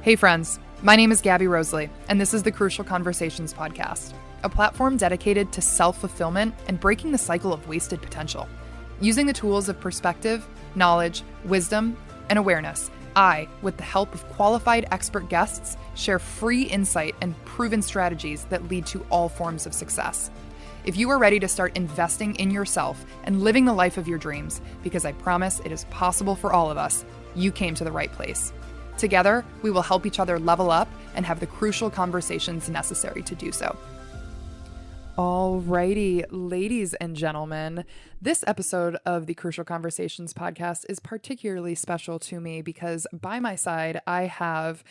Hey friends, my name is Gabby Rosalie, and this is the Crucial Conversations podcast, a platform dedicated to self-fulfillment and breaking the cycle of wasted potential. Using the tools of perspective, knowledge, wisdom, and awareness, I, with the help of qualified expert guests, share free insight and proven strategies that lead to all forms of success. If you are ready to start investing in yourself and living the life of your dreams, because I promise it is possible for all of us, you came to the right place. Together, we will help each other level up and have the crucial conversations necessary to do so. Alrighty, ladies and gentlemen, this episode of the Crucial Conversations podcast is particularly special to me because by my side, I have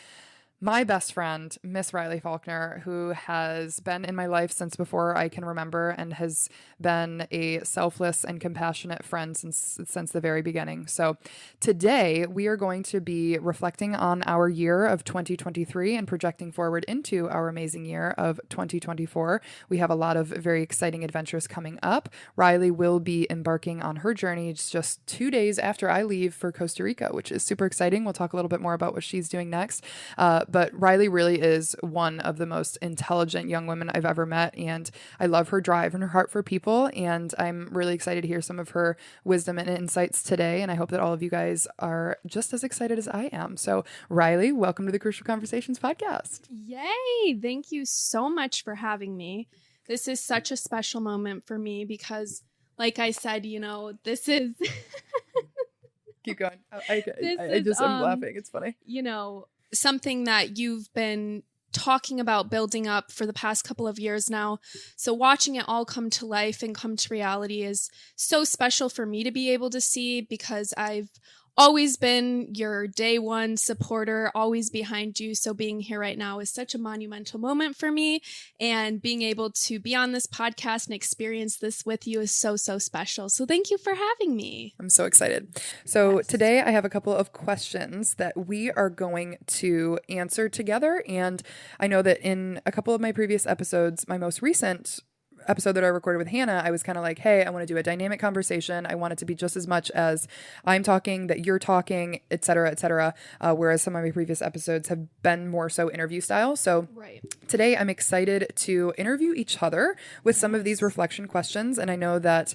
my best friend, Miss Riley Faulkner, who has been in my life since before I can remember and has been a selfless and compassionate friend since the very beginning. So today we are going to be reflecting on our year of 2023 and projecting forward into our amazing year of 2024. We have a lot of very exciting adventures coming up. Riley will be embarking on her journey just 2 days after I leave for Costa Rica, which is super exciting. We'll talk a little bit more about what she's doing next. But Riley really is one of the most intelligent young women I've ever met, and I love her drive and her heart for people, and I'm really excited to hear some of her wisdom and insights today, and I hope that all of you guys are just as excited as I am. So Riley, welcome to the Crucial Conversations podcast. Yay! Thank you so much for having me. This is such a special moment for me because, like I said, this is... Keep going. I'm laughing. It's funny. Something that you've been talking about building up for the past couple of years now. So watching it all come to life and come to reality is so special for me to be able to see because I've always been your day one supporter, always behind you. So being here right now is such a monumental moment for me. And being able to be on this podcast and experience this with you is so, so special. So thank you for having me. I'm so excited. So today I have a couple of questions that we are going to answer together. And I know that in a couple of my previous episodes, my most recent episode that I recorded with Hannah, I was kind of like, hey, I want to do a dynamic conversation. I want it to be just as much as I'm talking, that you're talking, et cetera, et cetera. Whereas some of my previous episodes have been more so interview style. So Today I'm excited to interview each other with some of these reflection questions. And I know that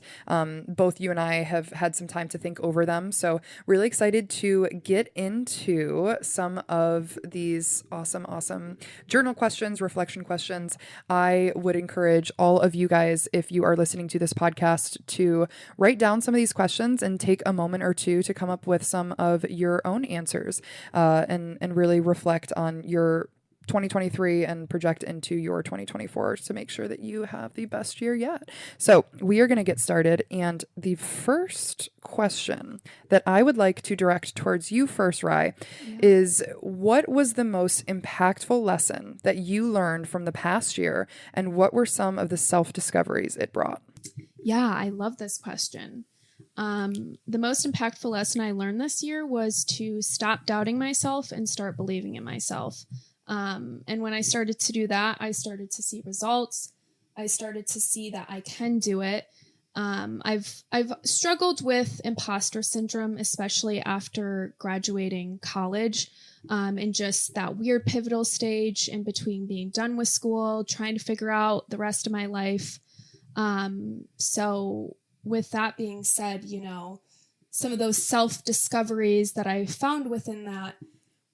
both you and I have had some time to think over them. So really excited to get into some of these awesome journal questions, reflection questions. I would encourage all of you guys, if you are listening to this podcast, to write down some of these questions and take a moment or two to come up with some of your own answers and really reflect on your 2023 and project into your 2024 to make sure that you have the best year yet. So we are going to get started. And the first question that I would like to direct towards you first, Rye, is what was the most impactful lesson that you learned from the past year? And what were some of the self-discoveries it brought? Yeah, I love this question. The most impactful lesson I learned this year was to stop doubting myself and start believing in myself. And when I started to do that, I started to see results. I started to see that I can do it. I've struggled with imposter syndrome, especially after graduating college, and just that weird pivotal stage in between being done with school, trying to figure out the rest of my life. So with that being said, some of those self-discoveries that I found within that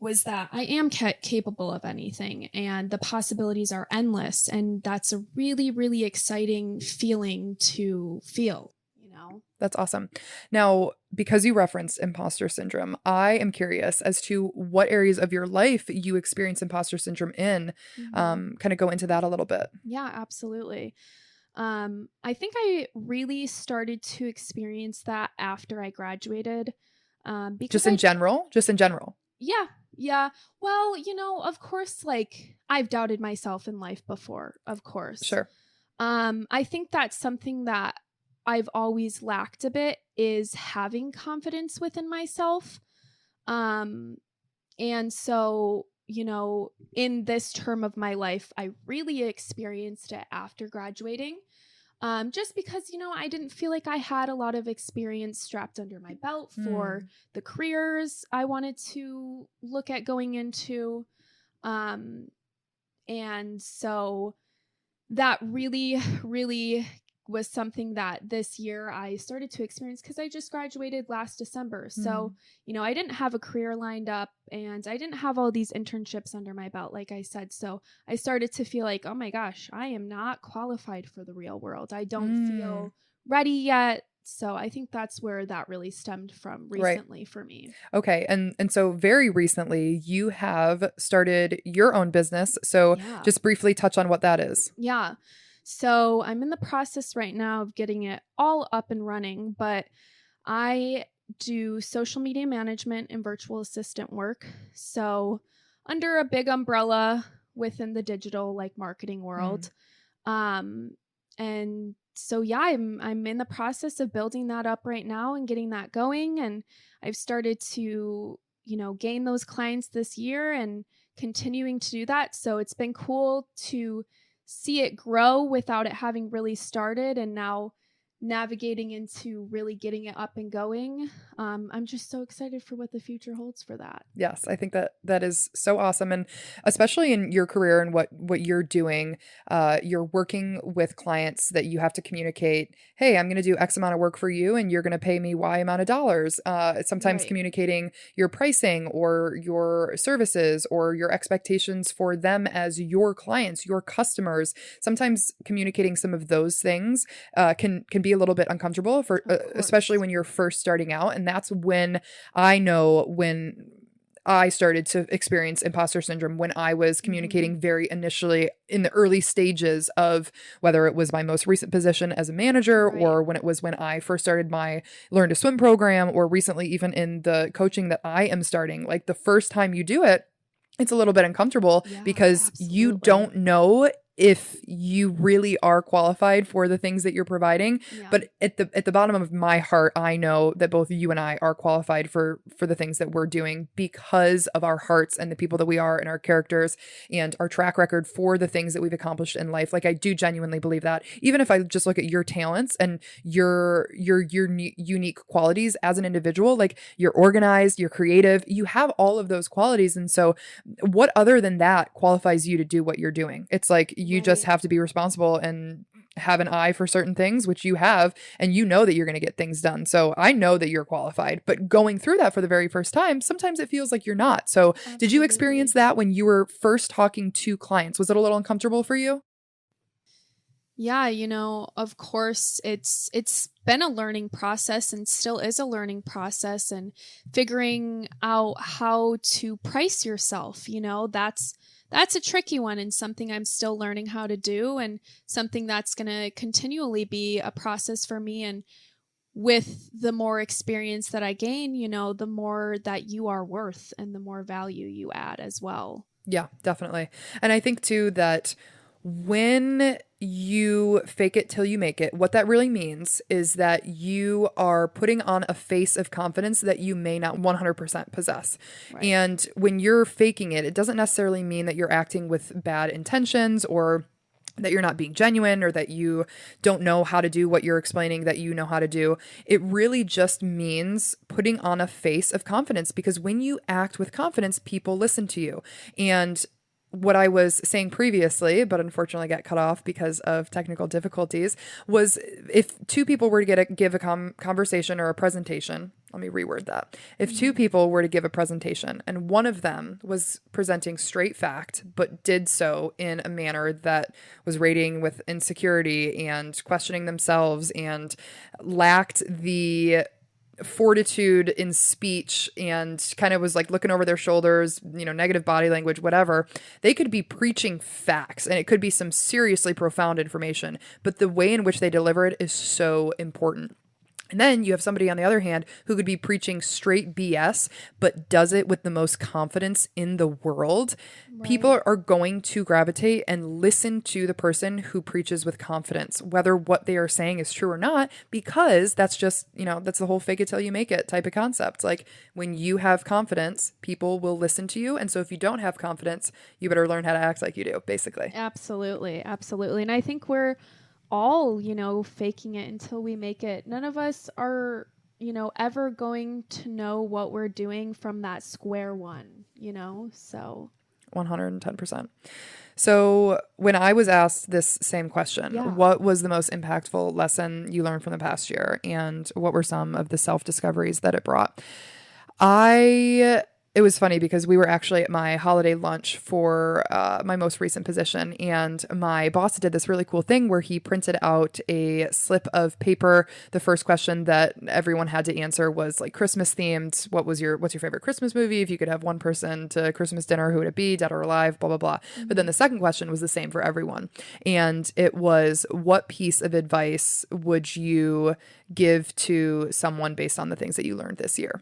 was that I am capable of anything and the possibilities are endless. And that's a really, really exciting feeling to feel, That's awesome. Now, because you referenced imposter syndrome, I am curious as to what areas of your life you experience imposter syndrome in. Kind of go into that a little bit. Yeah, absolutely. I think I really started to experience that after I graduated. Because Just in general? Yeah. Well, of course, I've doubted myself in life before, of course. Sure. I think that's something that I've always lacked a bit is having confidence within myself. And so, in this term of my life, I really experienced it after graduating. Just because, I didn't feel like I had a lot of experience strapped under my belt for the careers I wanted to look at going into. And so that really, really was something that this year I started to experience because I just graduated last December. So, I didn't have a career lined up and I didn't have all these internships under my belt, like I said. So I started to feel like, oh my gosh, I am not qualified for the real world. I don't feel ready yet. So I think that's where that really stemmed from recently for me. Okay. And so very recently you have started your own business. So just briefly touch on what that is. Yeah. So I'm in the process right now of getting it all up and running, but I do social media management and virtual assistant work. So under a big umbrella within the digital marketing world. And so I'm in the process of building that up right now and getting that going. And I've started to, gain those clients this year and continuing to do that. So it's been cool to see it grow without it having really started, and now navigating into really getting it up and going. I'm just so excited for what the future holds for that. Yes, I think that is so awesome. And especially in your career and what you're doing, you're working with clients that you have to communicate, hey, I'm going to do X amount of work for you and you're going to pay me Y amount of dollars. Sometimes communicating your pricing or your services or your expectations for them as your clients, your customers. Sometimes communicating some of those things can be a little bit uncomfortable for especially when you're first starting out. And that's when I started to experience imposter syndrome, when I was communicating very initially in the early stages of whether it was my most recent position as a manager or when I first started my Learn to Swim program, or recently even in the coaching that I am starting. Like the first time you do it, it's a little bit uncomfortable because you don't know if you really are qualified for the things that you're providing. But at the bottom of my heart, I know that both you and I are qualified for the things that we're doing because of our hearts and the people that we are and our characters and our track record for the things that we've accomplished in life. Like I do genuinely believe that. Even if I just look at your talents and your unique qualities as an individual, like you're organized, you're creative, you have all of those qualities. And so what other than that qualifies you to do what you're doing? It's like you just have to be responsible and have an eye for certain things, which you have, and you know that you're going to get things done. So I know that you're qualified, but going through that for the very first time, sometimes it feels like you're not. So did you experience that when you were first talking to clients? Was it a little uncomfortable for you? Yeah, of course, it's been a learning process and still is a learning process, and figuring out how to price yourself, that's a tricky one and something I'm still learning how to do, and something that's going to continually be a process for me. And with the more experience that I gain, the more that you are worth and the more value you add as well. Yeah, definitely. And I think too that when you fake it till you make it, what that really means is that you are putting on a face of confidence that you may not 100% possess. And when you're faking it, it doesn't necessarily mean that you're acting with bad intentions or that you're not being genuine or that you don't know how to do what you're explaining that you know how to do. It really just means putting on a face of confidence, because when you act with confidence, people listen to you. And what I was saying previously, but unfortunately got cut off because of technical difficulties, was if two people were to give a conversation or a presentation, let me reword that. If two people were to give a presentation and one of them was presenting straight fact, but did so in a manner that was rating with insecurity and questioning themselves and lacked the fortitude in speech and kind of was like looking over their shoulders, negative body language, whatever, they could be preaching facts and it could be some seriously profound information, but the way in which they deliver it is so important. And then you have somebody on the other hand who could be preaching straight BS, but does it with the most confidence in the world. People are going to gravitate and listen to the person who preaches with confidence, whether what they are saying is true or not, because that's just, that's the whole fake it till you make it type of concept. Like when you have confidence, people will listen to you. And so if you don't have confidence, you better learn how to act like you do, basically. Absolutely. Absolutely. And I think we're all, faking it until we make it. None of us are, ever going to know what we're doing from that square one, so 110%. So when I was asked this same question, what was the most impactful lesson you learned from the past year, and what were some of the self-discoveries that it brought? It was funny because we were actually at my holiday lunch for my most recent position, and my boss did this really cool thing where he printed out a slip of paper. The first question that everyone had to answer was like Christmas themed. What's your favorite Christmas movie? If you could have one person to Christmas dinner, who would it be? Dead or alive? Blah, blah, blah. Mm-hmm. But then the second question was the same for everyone. And it was, what piece of advice would you give to someone based on the things that you learned this year?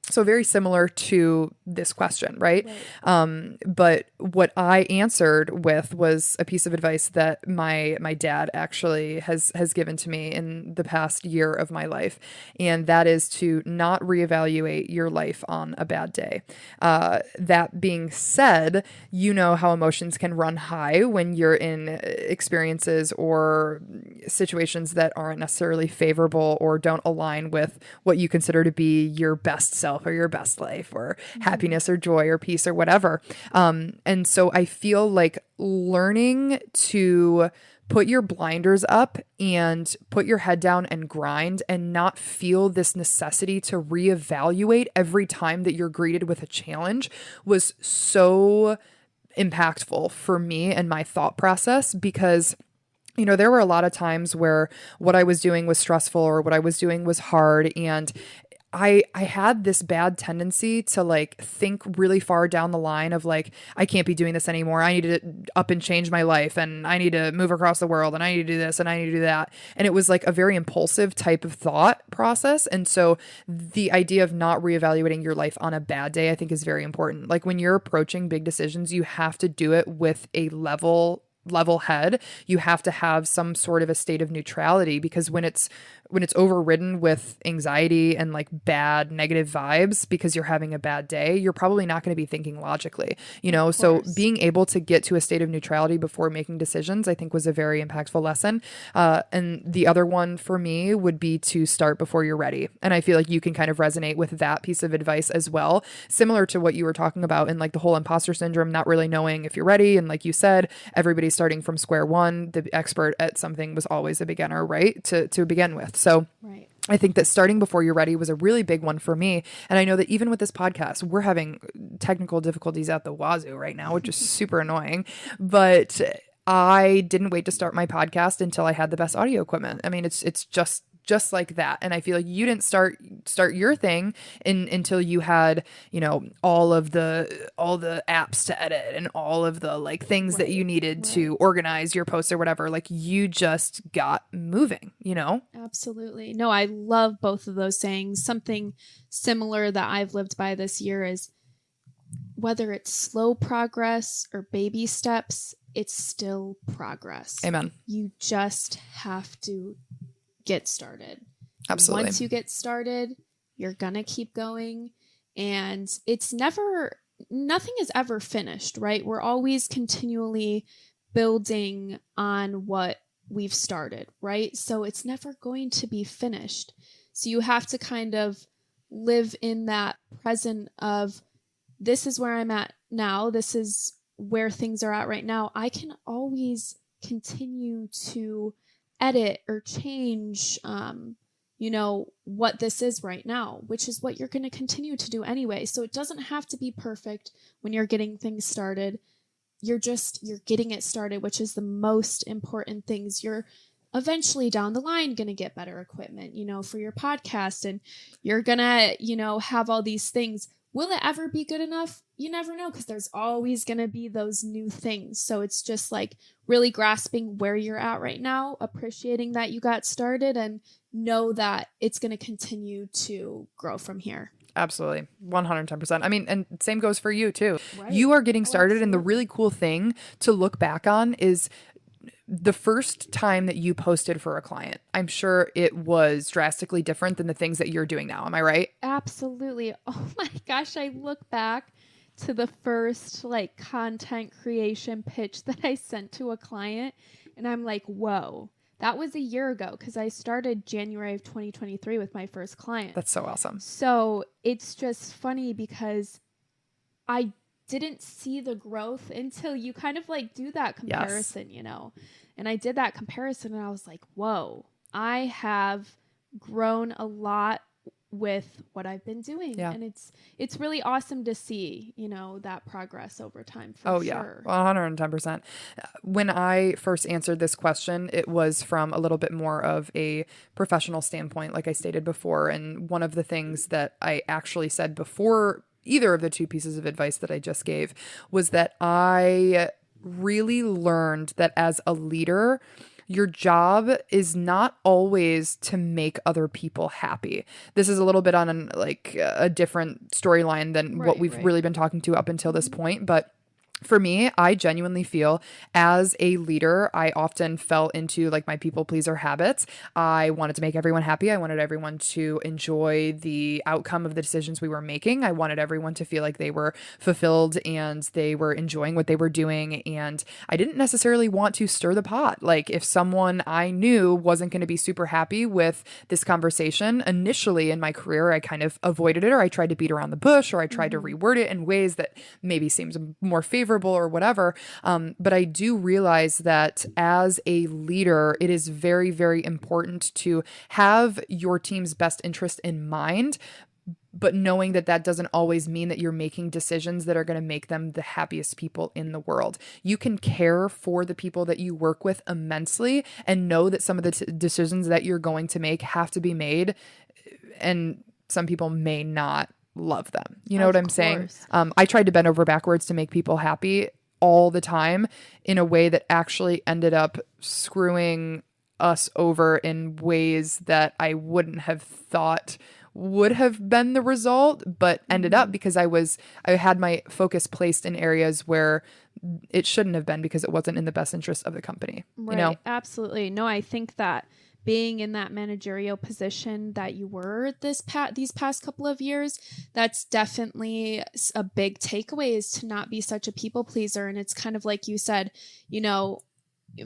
So very similar to this question, right? But what I answered with was a piece of advice that my dad actually has given to me in the past year of my life. And that is to not reevaluate your life on a bad day. That being said, you know how emotions can run high when you're in experiences or situations that aren't necessarily favorable or don't align with what you consider to be your best self or your best life or happiness or joy or peace or whatever. And so I feel like learning to put your blinders up and put your head down and grind and not feel this necessity to reevaluate every time that you're greeted with a challenge was so impactful for me and my thought process, because there were a lot of times where what I was doing was stressful or what I was doing was hard, and I had this bad tendency to like think really far down the line of like, I can't be doing this anymore. I need to up and change my life, and I need to move across the world, and I need to do this and I need to do that. And it was like a very impulsive type of thought process. And so the idea of not reevaluating your life on a bad day, I think, is very important. Like when you're approaching big decisions, you have to do it with a level head. You have to have some sort of a state of neutrality, because when it's overridden with anxiety and like bad negative vibes because you're having a bad day, you're probably not going to be thinking logically, so being able to get to a state of neutrality before making decisions, I think, was a very impactful lesson. And the other one for me would be to start before you're ready. And I feel like you can kind of resonate with that piece of advice as well, similar to what you were talking about in like the whole imposter syndrome, not really knowing if you're ready. And like you said, everybody's starting from square one. The expert at something was always a beginner, right? To begin with. So I think that starting before you're ready was a really big one for me. And I know that even with this podcast, we're having technical difficulties at the wazoo right now, which is super annoying. But I didn't wait to start my podcast until I had the best audio equipment. I mean, it's just like that. And I feel like you didn't start your thing until you had, all the apps to edit and all of the like things that you needed to organize your posts or whatever. Like you just got moving, Absolutely. No, I love both of those sayings. Something similar that I've lived by this year is, whether it's slow progress or baby steps, it's still progress. Amen. You just have to get started. Absolutely. Once you get started, you're gonna keep going, and nothing is ever finished, right? We're always continually building on what we've started, right? So it's never going to be finished. So you have to kind of live in that present of, this is where I'm at now. This is where things are at right now. I can always continue to edit or change, what this is right now, which is what you're going to continue to do anyway. So it doesn't have to be perfect when you're getting things started. You're getting it started, which is the most important things. You're eventually down the line going to get better equipment, for your podcast, and you're going to, have all these things. Will it ever be good enough? You never know, because there's always going to be those new things. So it's just like really grasping where you're at right now, appreciating that you got started, and know that it's going to continue to grow from here. Absolutely. 110%. I mean, and same goes for you too. Right. You are getting started. And the really cool thing to look back on is the first time that you posted for a client. I'm sure it was drastically different than the things that you're doing now. Am I right? Absolutely. Oh my gosh. I look back to the first content creation pitch that I sent to a client, and I'm like, whoa, That was a year ago because I started January of 2023 with my first client. That's so awesome. So it's just funny because I didn't see the growth until you kind of like do that comparison, you know. And I did that comparison and I was like, whoa, I have grown a lot with what I've been doing. Yeah. And it's really awesome to see, you know, that progress over time for Oh, sure. Yeah, 110%. When I first answered this question, it was from a little bit more of a professional standpoint, like I stated before. And one of the things that I actually said before either of the two pieces of advice that I just gave was that I really learned that as a leader, your job is not always to make other people happy. This is a little bit on a different storyline than what we've really been talking to up until this point, but for me, I genuinely feel as a leader, I often fell into like my people pleaser habits. I wanted to make everyone happy. I wanted everyone to enjoy the outcome of the decisions we were making. I wanted everyone to feel like they were fulfilled and they were enjoying what they were doing. And I didn't necessarily want to stir the pot. Like if someone I knew wasn't going to be super happy with this conversation initially in my career, I kind of avoided it, or I tried to beat around the bush, or I tried to reword it in ways that maybe seems more favorable or whatever. But I do realize that as a leader, it is very, very important to have your team's best interest in mind, but knowing that that doesn't always mean that you're making decisions that are going to make them the happiest people in the world. You can care for the people that you work with immensely and know that some of the decisions that you're going to make have to be made, and some people may not love them. You know what I'm saying? I tried to bend over backwards to make people happy all the time in a way that actually ended up screwing us over in ways that I wouldn't have thought would have been the result, but ended up because I had my focus placed in areas where it shouldn't have been because it wasn't in the best interest of the company. Right. You know? Absolutely. No, I think that being in that managerial position that you were these past couple of years, that's definitely a big takeaway, is to not be such a people pleaser. And it's kind of like you said, you know,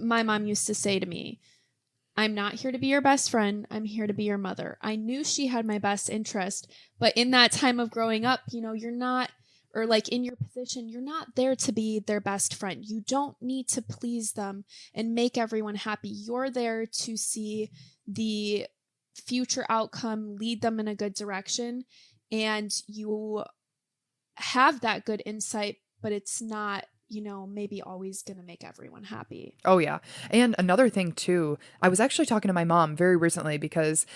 my mom used to say to me, I'm not here to be your best friend. I'm here to be your mother. I knew she had my best interest, but in that time of growing up, you know, you're not, or like in your position, you're not there to be their best friend. You don't need to please them and make everyone happy. You're there to see the future outcome, lead them in a good direction, and you have that good insight, but it's not, you know, maybe always going to make everyone happy. Oh, yeah. And another thing, too, I was actually talking to my mom very recently because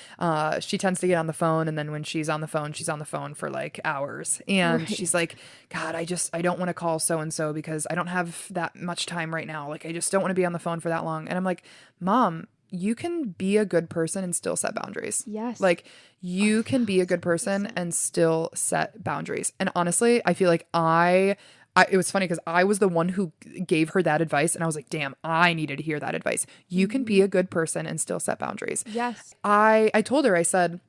she tends to get on the phone. And then when she's on the phone for like hours. And she's like, God, I don't want to call so-and-so because I don't have that much time right now. Like, I just don't want to be on the phone for that long. And I'm like, Mom, you can be a good person and still set boundaries. Yes. Like you can be a good person and still set boundaries. And honestly, I feel like it was funny because I was the one who gave her that advice, and I was like, damn, I needed to hear that advice. You can be a good person and still set boundaries. Yes. I told her, I said,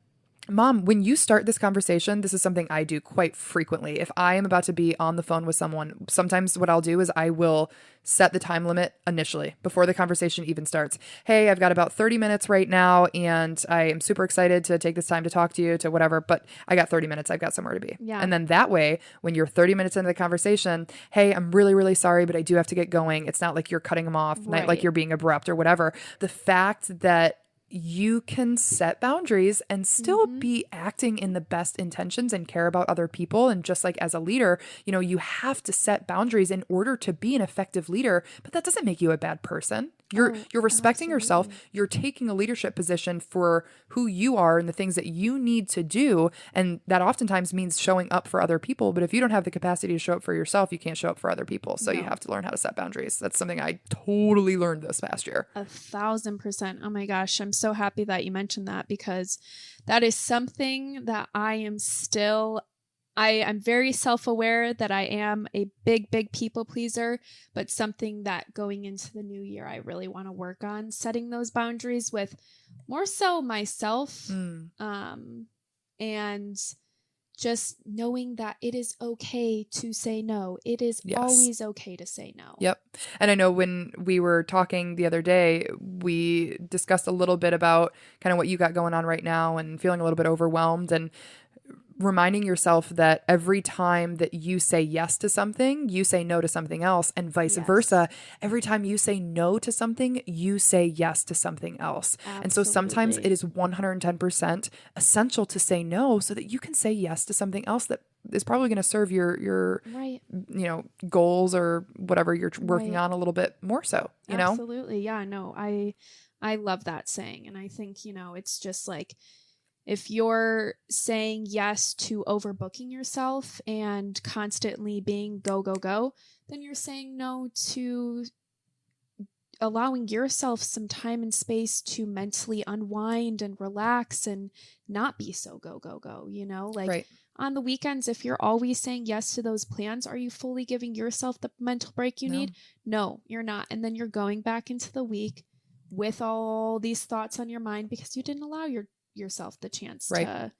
Mom, when you start this conversation, this is something I do quite frequently. If I am about to be on the phone with someone, sometimes what I'll do is I will set the time limit initially before the conversation even starts. Hey, I've got about 30 minutes right now, and I am super excited to take this time to talk to you, to whatever, but I got 30 minutes. I've got somewhere to be. Yeah. And then that way, when you're 30 minutes into the conversation, hey, I'm really, really sorry, but I do have to get going. It's not like you're cutting them off, not like you're being abrupt or whatever. The fact that you can set boundaries and still be acting in the best intentions and care about other people. And just like as a leader, you know, you have to set boundaries in order to be an effective leader, but that doesn't make you a bad person. You're respecting yourself. You're taking a leadership position for who you are and the things that you need to do. And that oftentimes means showing up for other people. But if you don't have the capacity to show up for yourself, you can't show up for other people. So you have to learn how to set boundaries. That's something I totally learned this past year. 1,000%. Oh my gosh. I'm so happy that you mentioned that, because that is something that I'm very self-aware that I am a big, big people pleaser, but something that going into the new year, I really want to work on setting those boundaries with more so myself. And just knowing that it is okay to say no. It is always okay to say no. Yep. And I know when we were talking the other day, we discussed a little bit about kind of what you got going on right now and feeling a little bit overwhelmed, and reminding yourself that every time that you say yes to something, you say no to something else, and vice versa. Every time you say no to something, you say yes to something else. Absolutely. And so sometimes it is 110% essential to say no so that you can say yes to something else that is probably going to serve your goals or whatever you're working on a little bit more so, you know? Absolutely. Yeah, no, I love that saying. And I think, it's just like, if you're saying yes to overbooking yourself and constantly being go, go, go, then you're saying no to allowing yourself some time and space to mentally unwind and relax and not be so go, go, go, Like on the weekends, if you're always saying yes to those plans, are you fully giving yourself the mental break you need? No, you're not. And then you're going back into the week with all these thoughts on your mind because you didn't allow yourself the chance to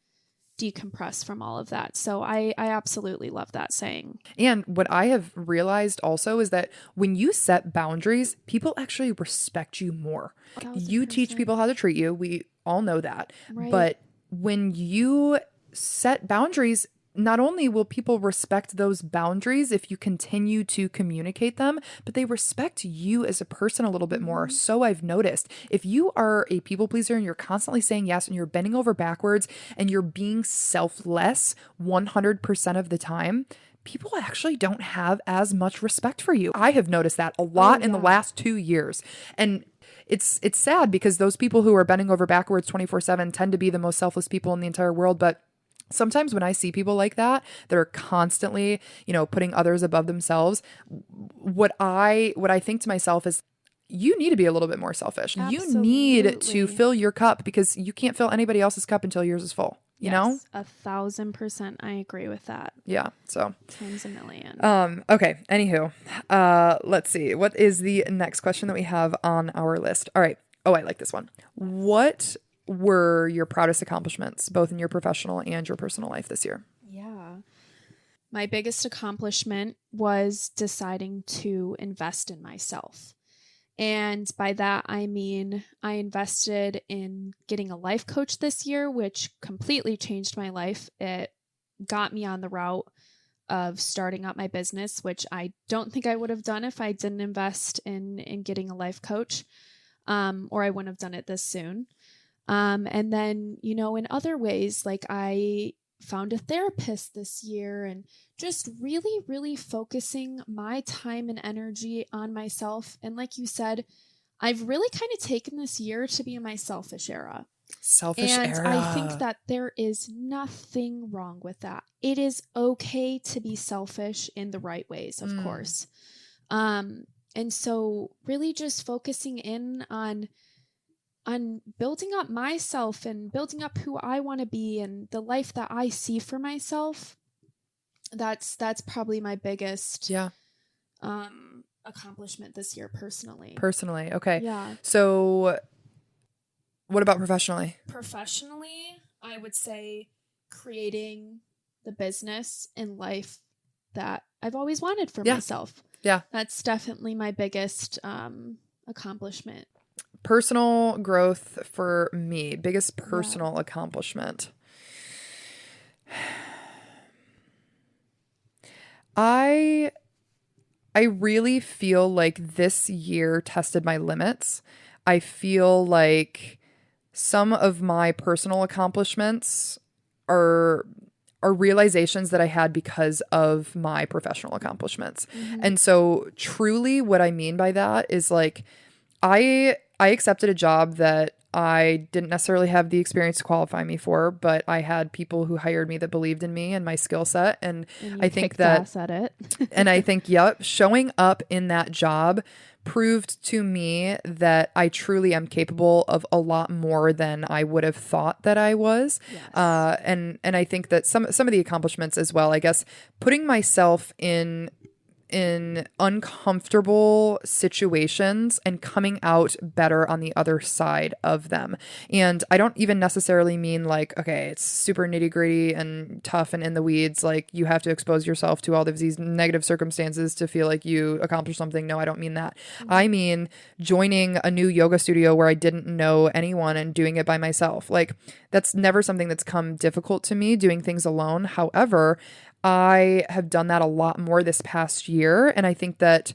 decompress from all of that. So I absolutely love that saying. And what I have realized also is that when you set boundaries, people actually respect you more. 1,000%. You teach people how to treat you. We all know that. Right. But when you set boundaries, not only will people respect those boundaries if you continue to communicate them, but they respect you as a person a little bit more. So I've noticed if you are a people pleaser and you're constantly saying yes and you're bending over backwards and you're being selfless 100% of the time, people actually don't have as much respect for you. I have noticed that a lot in the last 2 years. And it's sad because those people who are bending over backwards 24/7 tend to be the most selfless people in the entire world. But sometimes when I see people like that are constantly, putting others above themselves, what I think to myself is, you need to be a little bit more selfish. Absolutely. You need to fill your cup because you can't fill anybody else's cup until yours is full. You know? 1,000%. I agree with that. Yeah. So times a million. Okay. Anywho, let's see. What is the next question that we have on our list? All right. Oh, I like this one. What were your proudest accomplishments, both in your professional and your personal life this year? Yeah. My biggest accomplishment was deciding to invest in myself. And by that, I mean, I invested in getting a life coach this year, which completely changed my life. It got me on the route of starting up my business, which I don't think I would have done if I didn't invest in getting a life coach, or I wouldn't have done it this soon. And then, in other ways, like I found a therapist this year and just really, really focusing my time and energy on myself. And like you said, I've really kind of taken this year to be in my selfish era. And I think that there is nothing wrong with that. It is okay to be selfish in the right ways, of course. And so really just focusing in on building up myself and building up who I want to be and the life that I see for myself. That's probably my biggest accomplishment this year personally. Okay. Yeah. So what about professionally? Professionally, I would say creating the business and life that I've always wanted for myself. Yeah. That's definitely my biggest accomplishment. Personal growth for me, biggest personal accomplishment. I really feel like this year tested my limits. I feel like some of my personal accomplishments are realizations that I had because of my professional accomplishments. And so truly what I mean by that is like, I accepted a job that I didn't necessarily have the experience to qualify me for, but I had people who hired me that believed in me and my skill set. And I think that, ass at it. and I think, showing up in that job proved to me that I truly am capable of a lot more than I would have thought that I was. Yes. And I think that some of the accomplishments as well, I guess, putting myself in in uncomfortable situations and coming out better on the other side of them. And I don't even necessarily mean like, okay, it's super nitty gritty and tough and in the weeds. Like you have to expose yourself to all of these negative circumstances to feel like you accomplished something. No, I don't mean that. I mean joining a new yoga studio where I didn't know anyone and doing it by myself. Like that's never something that's come difficult to me, doing things alone. However, I have done that a lot more this past year. And I think that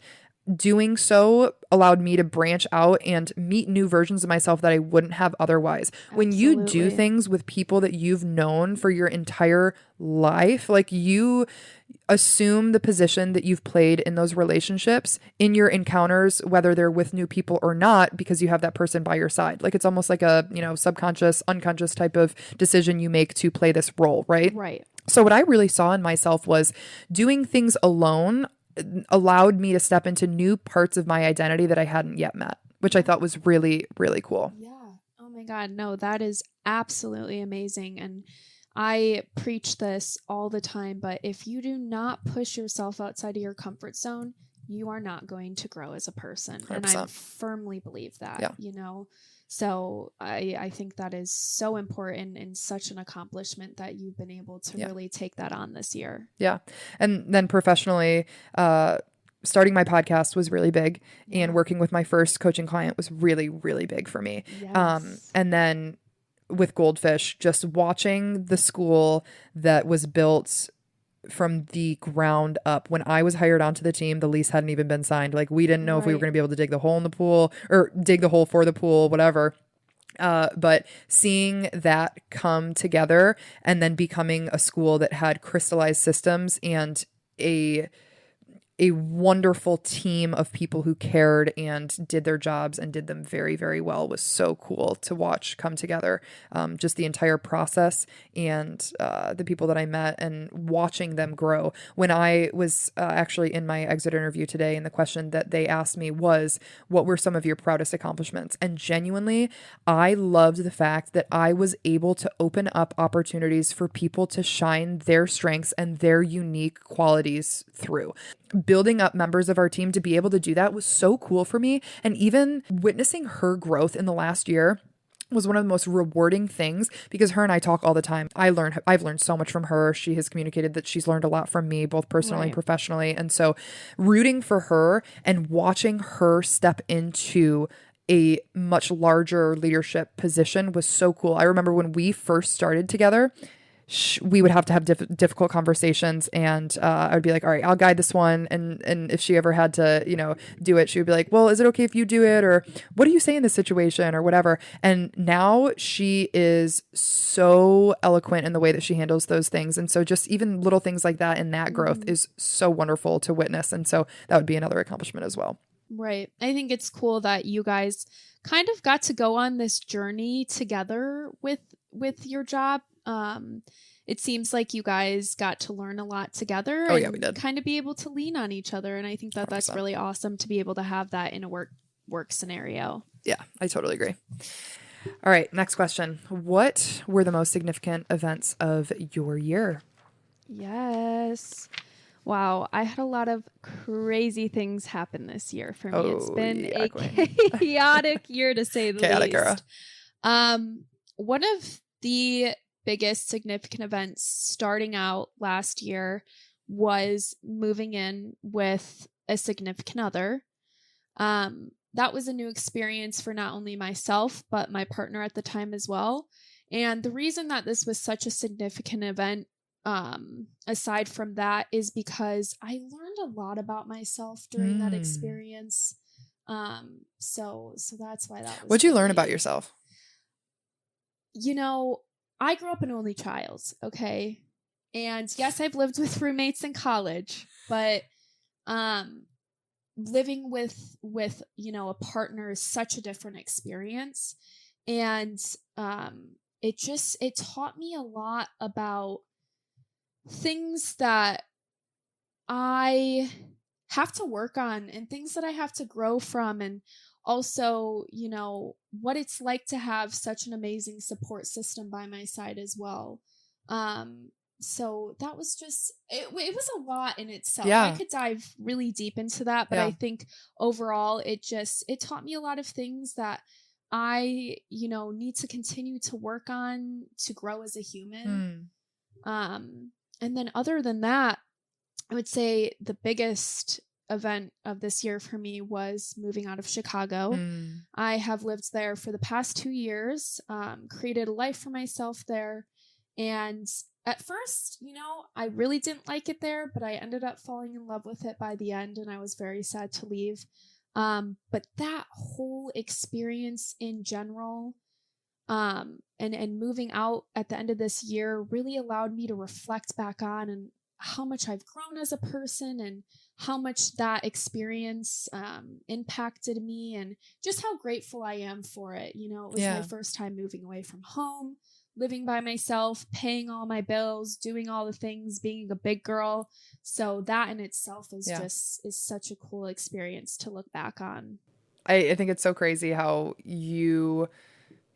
doing so allowed me to branch out and meet new versions of myself that I wouldn't have otherwise. When you do Absolutely. things with people that you've known for your entire life, like you assume the position that you've played in those relationships in your encounters, whether they're with new people or not, because you have that person by your side. Like it's almost like a, subconscious, unconscious type of decision you make to play this role, right? Right. So what I really saw in myself was doing things alone allowed me to step into new parts of my identity that I hadn't yet met, which I thought was really, really cool. Yeah. Oh my God. No, that is absolutely amazing. And I preach this all the time, but if you do not push yourself outside of your comfort zone, you are not going to grow as a person. 100%. And I firmly believe that, Yeah. So I think that is so important and such an accomplishment that you've been able to really take that on this year. Yeah. And then professionally, starting my podcast was really big, and working with my first coaching client was really, really big for me. Yes. And then with Goldfish, just watching the school that was built from the ground up. When I was hired onto the team, the lease hadn't even been signed. Like we didn't know if we were going to be able to dig the hole in the pool or dig the hole for the pool, whatever. But seeing that come together and then becoming a school that had crystallized systems and a wonderful team of people who cared and did their jobs and did them very, very well was so cool to watch come together. Just the entire process and the people that I met and watching them grow. When I was actually in my exit interview today, and the question that they asked me was, what were some of your proudest accomplishments? And genuinely, I loved the fact that I was able to open up opportunities for people to shine their strengths and their unique qualities through. Building up members of our team to be able to do that was so cool for me. And even witnessing her growth in the last year was one of the most rewarding things, because her and I talk all the time. I've learned so much from her. She has communicated that she's learned a lot from me, both personally and professionally. And so rooting for her and watching her step into a much larger leadership position was so cool. I remember when we first started together, we would have to have difficult conversations, and I would be like, all right, I'll guide this one. And if she ever had to, do it, she would be like, well, is it okay if you do it? Or what do you say in this situation or whatever? And now she is so eloquent in the way that she handles those things. And so just even little things like that and that growth is so wonderful to witness. And so that would be another accomplishment as well. Right. I think it's cool that you guys kind of got to go on this journey together with your job. It seems like you guys got to learn a lot together. Oh, yeah, we did. Kind of be able to lean on each other. And I think that 100%. That's really awesome to be able to have that in a work scenario. Yeah, I totally agree. All right, next question. What were the most significant events of your year? Yes. Wow, I had a lot of crazy things happen this year for me. It's been a chaotic year, to say the least. Era. One of the biggest significant events starting out last year was moving in with a significant other. That was a new experience for not only myself, but my partner at the time as well. And the reason that this was such a significant event, aside from that, is because I learned a lot about myself during that experience. So that's why that was. What'd you learn about yourself? I grew up an only child, okay? And yes, I've lived with roommates in college, but living with a partner is such a different experience. And it taught me a lot about things that I have to work on and things that I have to grow from, and also, what it's like to have such an amazing support system by my side as well. so that was just, it was a lot in itself. Yeah. I could dive really deep into that, but Yeah. I think overall it taught me a lot of things that I, need to continue to work on to grow as a human. And then other than that, I would say the biggest event of this year for me was moving out of Chicago. I have lived there for the past 2 years, created a life for myself there. And at first, I really didn't like it there, but I ended up falling in love with it by the end, and I was very sad to leave. But that whole experience in general, and moving out at the end of this year really allowed me to reflect back on and how much I've grown as a person and how much that experience impacted me and just how grateful I am for it. It was my first time moving away from home, living by myself, paying all my bills, doing all the things, being a big girl. So that in itself is is such a cool experience to look back on. I think it's so crazy how you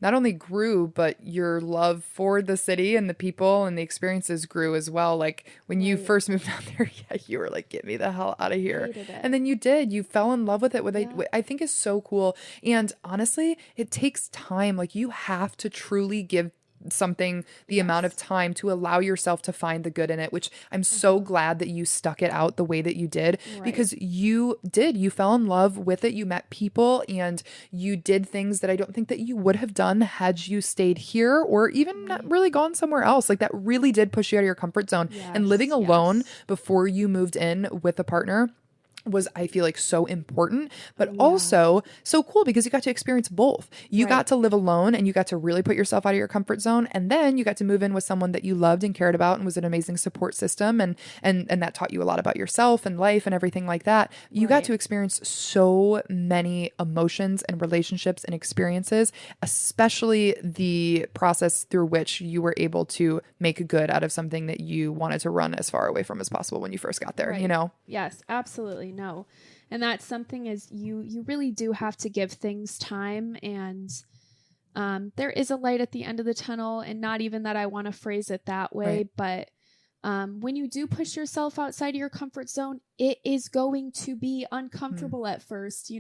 not only grew, but your love for the city and the people and the experiences grew as well. Like when you first moved out there, you were like, get me the hell out of here. And then you did. You fell in love with it. I think is so cool. And honestly, it takes time. Like you have to truly give something the amount of time to allow yourself to find the good in it, which I'm so glad that you stuck it out the way that you did, because you fell in love with it. You met people and you did things that I don't think that you would have done had you stayed here or even not really gone somewhere else. Like that really did push you out of your comfort zone. And living alone before you moved in with a partner was, I feel like, so important, but also so cool because you got to experience both. You got to live alone and you got to really put yourself out of your comfort zone. And then you got to move in with someone that you loved and cared about and was an amazing support system. And that taught you a lot about yourself and life and everything like that. You got to experience so many emotions and relationships and experiences, especially the process through which you were able to make good out of something that you wanted to run as far away from as possible when you first got there, Yes, absolutely. No. And that's something is you really do have to give things time, and there is a light at the end of the tunnel, and not even that I want to phrase it that way, but when you do push yourself outside of your comfort zone, it is going to be uncomfortable at first,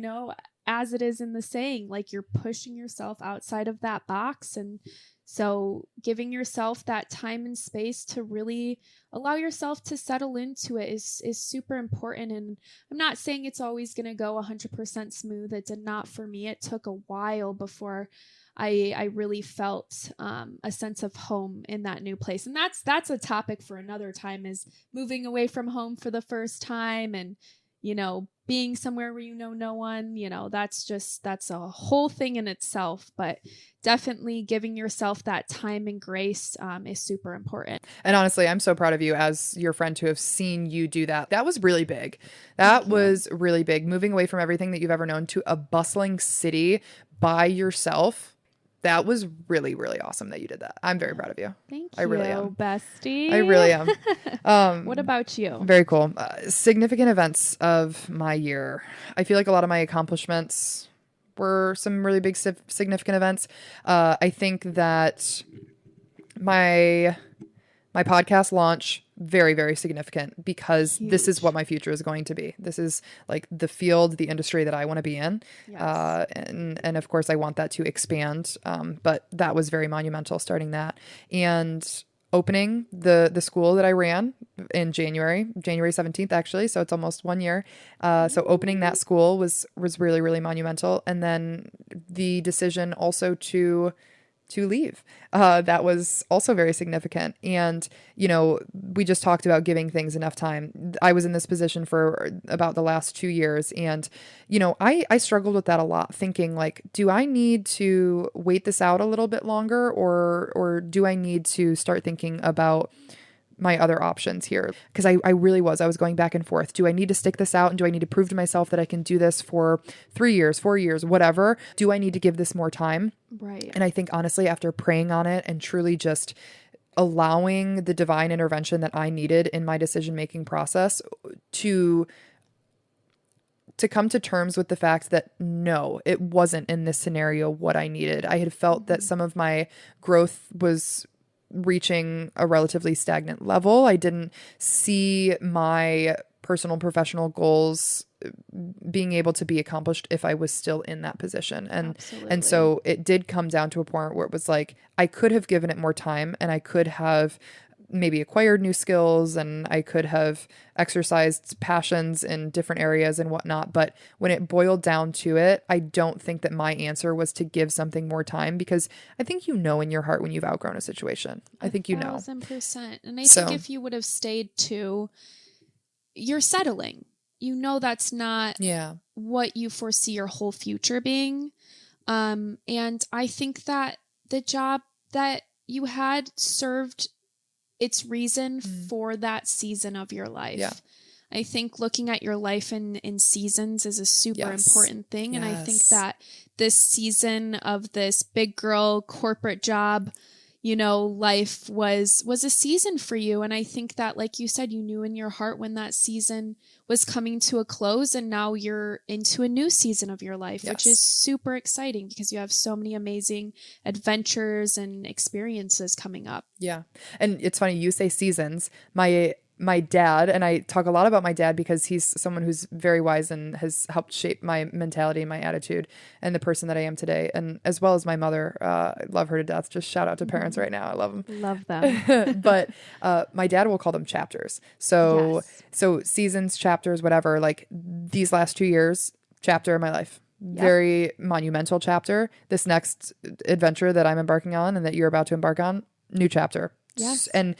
as it is in the saying, like you're pushing yourself outside of that box. And so giving yourself that time and space to really allow yourself to settle into it is super important. And I'm not saying it's always going to go 100% smooth. It did not for me. It took a while before I really felt a sense of home in that new place. And that's a topic for another time, is moving away from home for the first time and, being somewhere where no one, that's a whole thing in itself. But definitely giving yourself that time and grace is super important. And honestly, I'm so proud of you as your friend to have seen you do that. That was really big. That was really big. Moving away from everything that you've ever known to a bustling city by yourself. That was really, really awesome that you did that. I'm very proud of you. Thank you. I really am. Bestie. I really am. What about you? Very cool. Significant events of my year. I feel like a lot of my accomplishments were some really big, significant events. I think that my podcast launch, very, very significant, because this is what my future is going to be. This is like the field, the industry that I want to be in. Yes. And of course I want that to expand. But that was very monumental, starting that and opening the school that I ran in January 17th, actually. So it's almost 1 year. So opening that school was really, really monumental. And then the decision also to leave. That was also very significant. And, we just talked about giving things enough time. I was in this position for about the last 2 years. And, I struggled with that a lot, thinking like, do I need to wait this out a little bit longer, or do I need to start thinking about my other options here? Because I was going back and forth. Do I need to stick this out? And do I need to prove to myself that I can do this for 3 years, 4 years, whatever? Do I need to give this more time? Right. And I think honestly, after praying on it and truly just allowing the divine intervention that I needed in my decision-making process to come to terms with the fact that no, it wasn't in this scenario what I needed. I had felt that some of my growth was reaching a relatively stagnant level. I didn't see my personal and professional goals being able to be accomplished if I was still in that position. And so it did come down to a point where it was like, I could have given it more time, and I could have maybe acquired new skills, and I could have exercised passions in different areas and whatnot. But when it boiled down to it, I don't think that my answer was to give something more time, because I think you know in your heart when you've outgrown a situation. I think you know. 1,000%. And I think if you would have stayed to, you're settling. You know that's not what you foresee your whole future being. And I think that the job that you had served its reason for that season of your life. Yeah. I think looking at your life in seasons is a super important thing. And I think that this season of this big girl corporate job, you know, life was a season for you. And I think that, like you said, you knew in your heart when that season was coming to a close, and now you're into a new season of your life, which is super exciting because you have so many amazing adventures and experiences coming up. Yeah. And it's funny, you say seasons. My dad, and I talk a lot about my dad because he's someone who's very wise and has helped shape my mentality and my attitude and the person that I am today. And as well as my mother, I love her to death. Just shout out to parents right now. I love them. Love them. But my dad will call them chapters. So seasons, chapters, whatever, like these last 2 years, chapter in my life. Yep. Very monumental chapter. This next adventure that I'm embarking on and that you're about to embark on, new chapter. Yes. And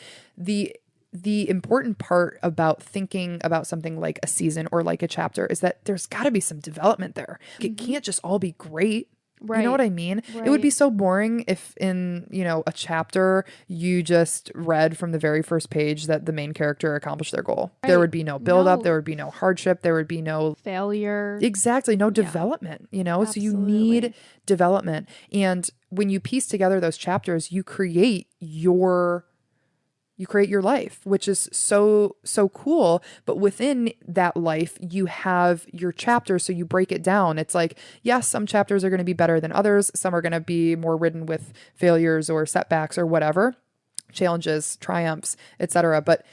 the important part about thinking about something like a season or like a chapter is that there's got to be some development there. It can't just all be great. Right. You know what I mean? Right. It would be so boring if in, you know, a chapter you just read from the very first page that the main character accomplished their goal. Right. There would be no build up. There would be no hardship. There would be no failure. Exactly. No development, you know? Absolutely. So you need development. And when you piece together those chapters, you create your life, which is so cool. But within that life, you have your chapters. So you break it down. It's like, yes, some chapters are going to be better than others. Some are going to be more ridden with failures or setbacks or whatever, challenges, triumphs, etc. But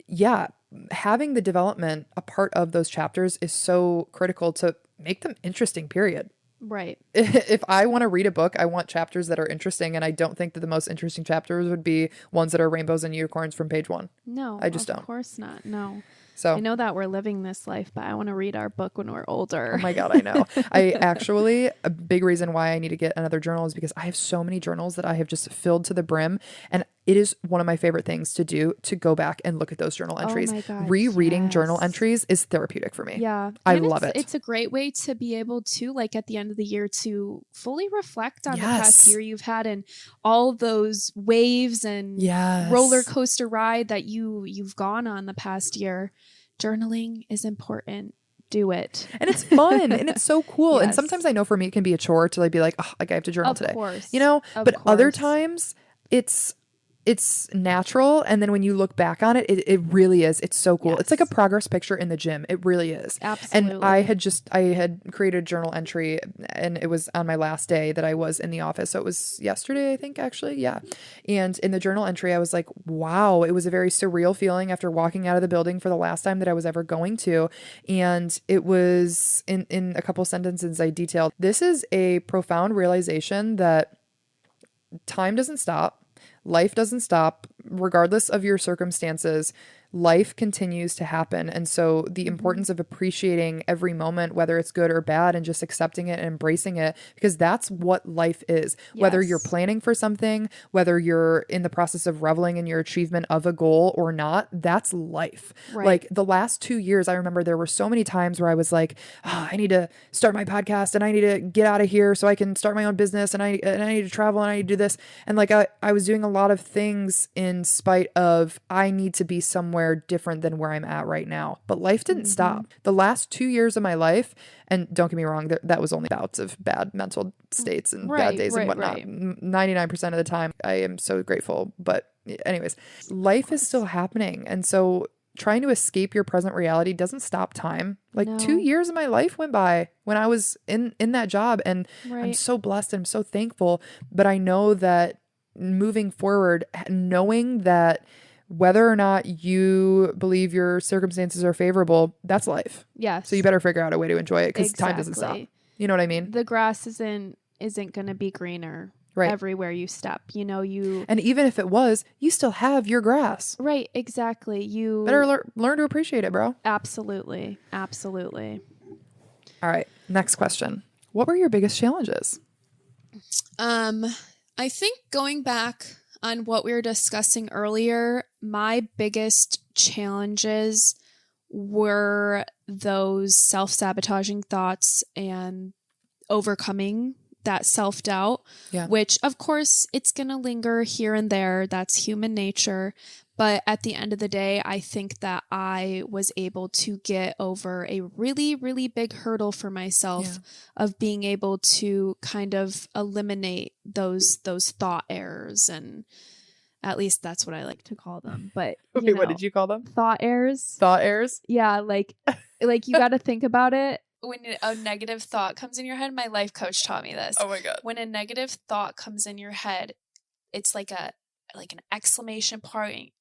yeah, having the development a part of those chapters is so critical to make them interesting, period. Right. If I want to read a book, I want chapters that are interesting. And I don't think that the most interesting chapters would be ones that are rainbows and unicorns from page 1. No, I just don't. Of course not. No. So I know that we're living this life, but I want to read our book when we're older. Oh my God, I know. A big reason why I need to get another journal is because I have so many journals that I have just filled to the brim. And it is one of my favorite things to do, to go back and look at those journal entries. Oh my God, rereading journal entries is therapeutic for me. Yeah. I love it. It's a great way to be able to, like, at the end of the year, to fully reflect on the past year you've had and all those waves and roller coaster ride that you've gone on the past year. Journaling is important. Do it. And it's fun and it's so cool. And sometimes I know for me, it can be a chore to like be like, oh, like I have to journal today, you know, but other times it's natural. And then when you look back on it, it really is. It's so cool. Yes. It's like a progress picture in the gym. It really is. Absolutely. And I had created a journal entry, and it was on my last day that I was in the office. So it was yesterday, I think, actually. Yeah. And in the journal entry, I was like, wow, it was a very surreal feeling after walking out of the building for the last time that I was ever going to. And it was in a couple sentences I detailed, this is a profound realization that time doesn't stop. Life doesn't stop, regardless of your circumstances. Life continues to happen. And so the importance of appreciating every moment, whether it's good or bad, and just accepting it and embracing it, because that's what life is. Yes. Whether you're planning for something, whether you're in the process of reveling in your achievement of a goal or not, that's life. Right. Like the last 2 years, I remember there were so many times where I was like, I need to start my podcast and I need to get out of here so I can start my own business, and I need to travel and I need to do this. And like I was doing a lot of things in spite of I need to be somewhere different than where I'm at right now. But life didn't stop. The last 2 years of my life, and don't get me wrong, that was only bouts of bad mental states and bad days and whatnot. 99% of the time, I am so grateful. But anyways, life is still happening. And so trying to escape your present reality doesn't stop time. Like 2 years of my life went by when I was in that job, and I'm so blessed and I'm so thankful. But I know that moving forward, knowing that whether or not you believe your circumstances are favorable, that's life. Yes. So you better figure out a way to enjoy it, because time doesn't stop. You know what I mean? The grass isn't going to be greener everywhere you step. You know, and even if it was, you still have your grass. Right. Exactly. You better learn to appreciate it, bro. Absolutely. Absolutely. All right. Next question. What were your biggest challenges? I think going back on what we were discussing earlier, my biggest challenges were those self-sabotaging thoughts and overcoming that self-doubt, which of course it's going to linger here and there. That's human nature. But at the end of the day, I think that I was able to get over a really, really big hurdle for myself of being able to kind of eliminate those thought errors. And at least that's what I like to call them. But wait, what did you call them? Thought errors. Thought errors? Yeah, like you got to think about it. When a negative thought comes in your head, my life coach taught me this. Oh my God. When a negative thought comes in your head, it's like an exclamation point,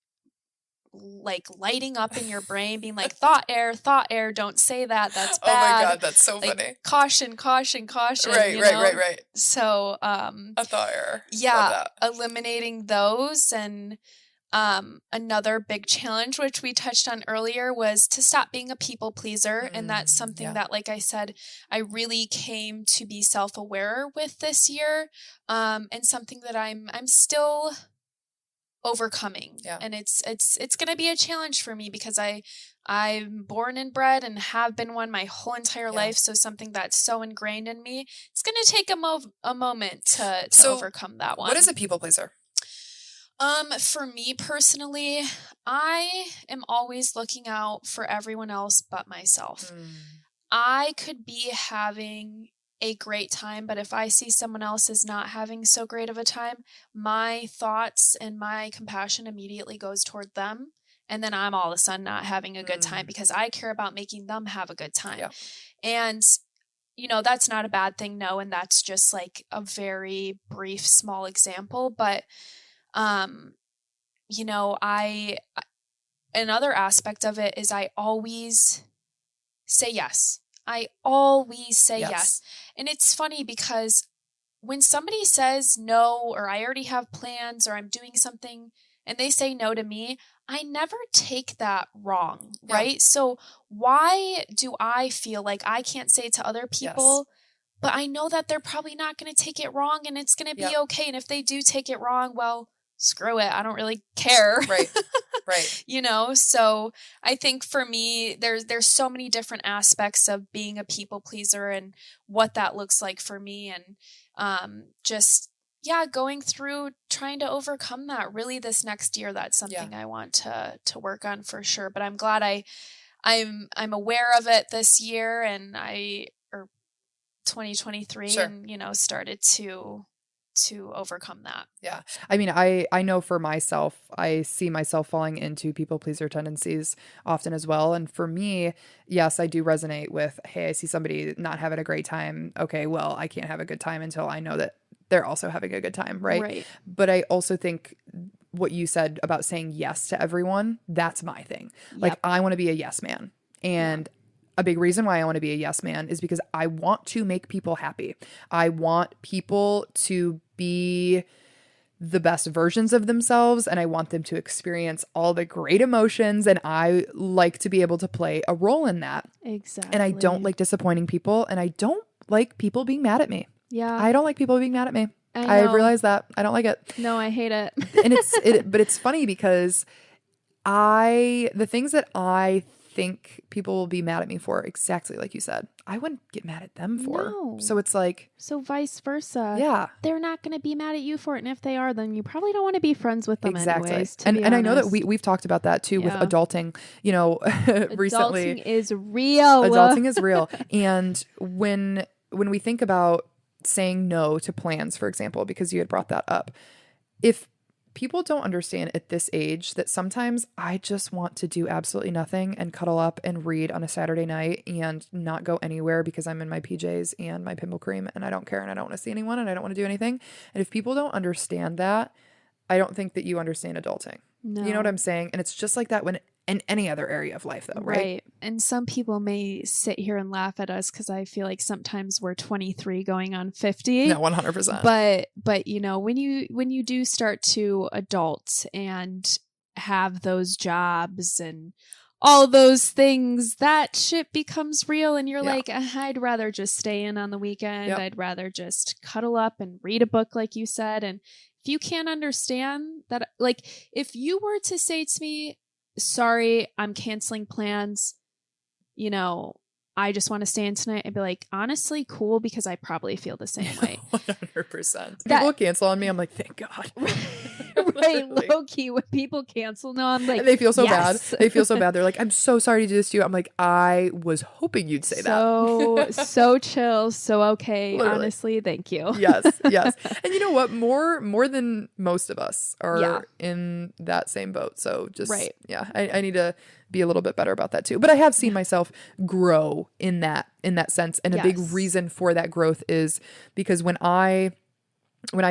like lighting up in your brain, being like, thought error, don't say that, that's bad. Oh my God, that's so like, funny. Caution. Right. So a thought error. Yeah, eliminating those. And another big challenge, which we touched on earlier, was to stop being a people pleaser. And that's something that, like I said, I really came to be self-aware with this year, and something that I'm still overcoming. And it's going to be a challenge for me, because I'm born and bred and have been one my whole entire life. So something that's so ingrained in me, it's going to take a moment to overcome that one. What is a people pleaser? For me personally, I am always looking out for everyone else but myself. I could be having a great time, but if I see someone else is not having so great of a time, my thoughts and my compassion immediately goes toward them. And then I'm all of a sudden not having a good time, because I care about making them have a good time. And, you know, that's not a bad thing. No. And that's just like a very brief, small example. But, you know, another aspect of it is I always say yes. I always say yes. And it's funny, because when somebody says no, or I already have plans, or I'm doing something and they say no to me, I never take that wrong, right? So why do I feel like I can't say it to other people, but I know that they're probably not going to take it wrong, and it's going to be okay. And if they do take it wrong, well, screw it. I don't really care. Right. You know, so I think for me, there's so many different aspects of being a people pleaser and what that looks like for me. And going through trying to overcome that really this next year. That's something I want to work on for sure. But I'm glad I'm aware of it this year, and 2023 and, you know, started to overcome that. Yeah. I mean, I know for myself, I see myself falling into people pleaser tendencies often as well. And for me, yes, I do resonate with, hey, I see somebody not having a great time. Okay, well, I can't have a good time until I know that they're also having a good time. Right. But I also think what you said about saying yes to everyone, that's my thing. Like, I want to be a yes man. And a big reason why I want to be a yes man is because I want to make people happy. I want people to be the best versions of themselves, and I want them to experience all the great emotions, and I like to be able to play a role in that. Exactly. And I don't like disappointing people, and I don't like people being mad at me. Yeah. I don't like people being mad at me. I realize that. I don't like it. No, I hate it. And but it's funny, because the things that I think people will be mad at me for, exactly like you said, I wouldn't get mad at them for. No. So it's like, so vice versa. Yeah. They're not going to be mad at you for it. And if they are, then you probably don't want to be friends with them anyways. And I know that we've talked about that too with adulting, you know, recently. Adulting is real. Adulting is real. And when we think about saying no to plans, for example, because you had brought that up, if people don't understand at this age that sometimes I just want to do absolutely nothing and cuddle up and read on a Saturday night and not go anywhere because I'm in my PJs and my pimple cream and I don't care and I don't want to see anyone and I don't want to do anything. And if people don't understand that, I don't think that you understand adulting. No. You know what I'm saying? And it's just like that when in any other area of life though, right? And some people may sit here and laugh at us because I feel like sometimes we're 23 going on 50. No, 100%. But you know, when you do start to adult and have those jobs and all those things, that shit becomes real and you're like, I'd rather just stay in on the weekend. Yep. I'd rather just cuddle up and read a book like you said. And if you can't understand that, like if you were to say to me, sorry, I'm canceling plans, you know, I just want to stay in tonight, I'd be like, honestly, cool, because I probably feel the same way. 100%. People cancel on me, I'm like, thank God. Right, low key, when people cancel, no, I'm like, and they feel so bad. They feel so bad. They're like, I'm so sorry to do this to you. I'm like, I was hoping you'd say that. So chill, so okay. Literally. Honestly, thank you. Yes. And you know what? More than most of us are in that same boat. So just I need to be a little bit better about that too. But I have seen myself grow in that sense. And a big reason for that growth is because when I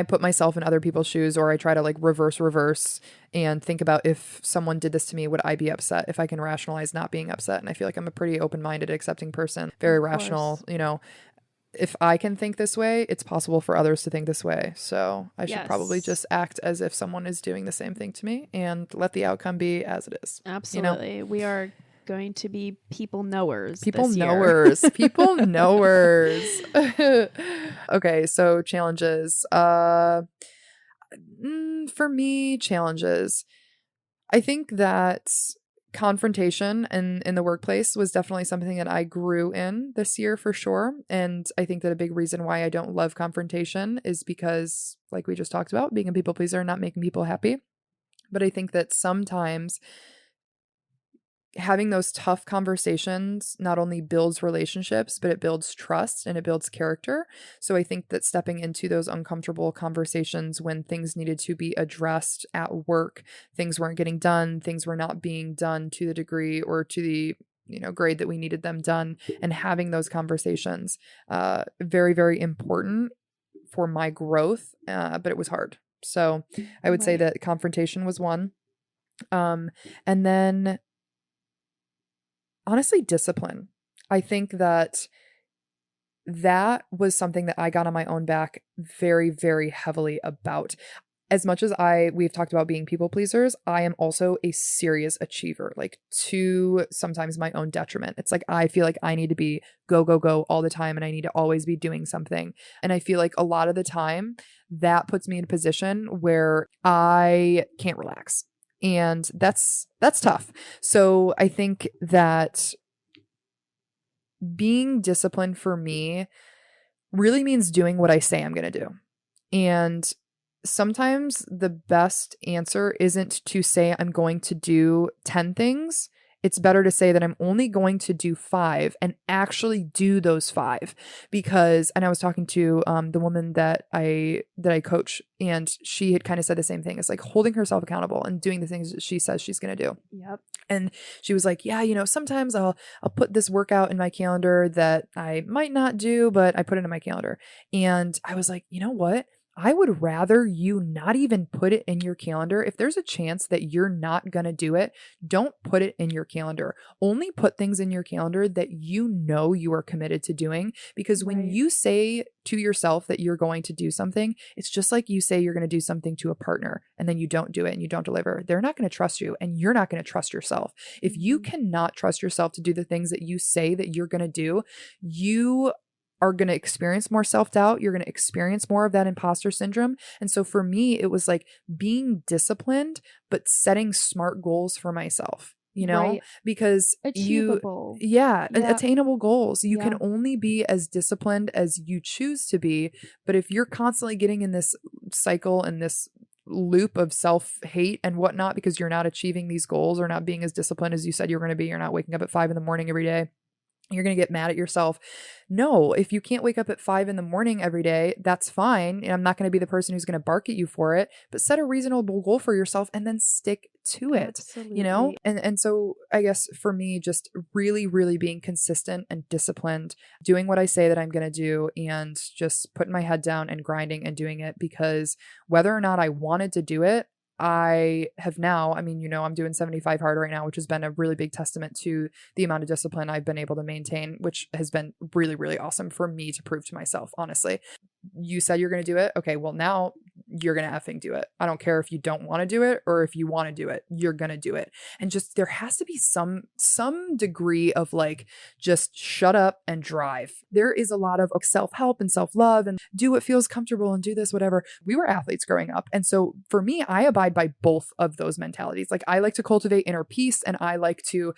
put myself in other people's shoes, or I try to like reverse and think about if someone did this to me, would I be upset? If I can rationalize not being upset. And I feel like I'm a pretty open-minded, accepting person, very rational, you know, if I can think this way, it's possible for others to think this way. So I should probably just act as if someone is doing the same thing to me and let the outcome be as it is. Absolutely. You know? We are going to be people knowers. People this knowers. Year. People knowers. Okay, so challenges. For me, challenges. I think that confrontation in the workplace was definitely something that I grew in this year for sure. And I think that a big reason why I don't love confrontation is because, like we just talked about, being a people pleaser and not making people happy. But I think that sometimes having those tough conversations not only builds relationships, but it builds trust and it builds character. So I think that stepping into those uncomfortable conversations when things needed to be addressed at work, things weren't getting done, things were not being done to the degree or to the grade that we needed them done, and having those conversations, very, very important for my growth. But it was hard. So I would say that confrontation was one. And then honestly, discipline. I think that was something that I got on my own back very, very heavily about. As much as we've talked about being people pleasers, I am also a serious achiever, like to sometimes my own detriment. It's like, I feel like I need to be go, go, go all the time. And I need to always be doing something. And I feel like a lot of the time that puts me in a position where I can't relax. And that's tough. So I think that being disciplined for me really means doing what I say I'm going to do. And sometimes the best answer isn't to say I'm going to do 10 things. It's better to say that I'm only going to do 5 and actually do those 5, because, and I was talking to the woman that I coach, and she had kind of said the same thing. It's like holding herself accountable and doing the things that she says she's going to do. Yep. And she was like, yeah, sometimes I'll put this workout in my calendar that I might not do, but I put it in my calendar. And I was like, you know what? I would rather you not even put it in your calendar. If there's a chance that you're not going to do it, don't put it in your calendar. Only put things in your calendar that you know you are committed to doing. Because when you say to yourself that you're going to do something, it's just like you say you're going to do something to a partner and then you don't do it and you don't deliver. They're not going to trust you, and you're not going to trust yourself. If you cannot trust yourself to do the things that you say that you're going to do, you are going to experience more self-doubt. You're going to experience more of that imposter syndrome. And so for me, it was like being disciplined, but setting smart goals for myself, because achievable. Attainable goals. You can only be as disciplined as you choose to be. But if you're constantly getting in this cycle and this loop of self-hate and whatnot, because you're not achieving these goals or not being as disciplined as you said you're going to be, you're not waking up at 5 a.m. every day, You're going to get mad at yourself. No, if you can't wake up at 5 a.m. every day, that's fine. And I'm not going to be the person who's going to bark at you for it, but set a reasonable goal for yourself and then stick to it, Absolutely. And so I guess for me, just really, really being consistent and disciplined, doing what I say that I'm going to do, and just putting my head down and grinding and doing it, because whether or not I wanted to do it, I have now, I'm doing 75 hard right now, which has been a really big testament to the amount of discipline I've been able to maintain, which has been really, really awesome for me to prove to myself, honestly. You said you're going to do it. Okay, well, now you're going to effing do it. I don't care if you don't want to do it or if you want to do it, you're going to do it. And just, there has to be some degree of like, just shut up and drive. There is a lot of self-help and self-love and do what feels comfortable and do this, whatever. We were athletes growing up. And so for me, I abide by both of those mentalities. Like, I like to cultivate inner peace, and I like to,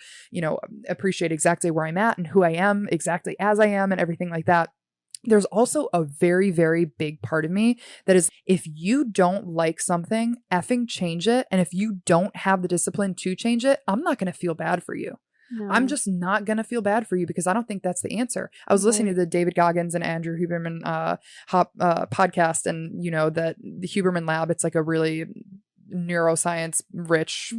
appreciate exactly where I'm at and who I am exactly as I am and everything like that. There's also a very, very big part of me that is, if you don't like something, effing change it. And if you don't have the discipline to change it, I'm not going to feel bad for you. No. I'm just not going to feel bad for you, because I don't think that's the answer. I was listening to the David Goggins and Andrew Huberman podcast, and that the Huberman Lab, it's like a really neuroscience rich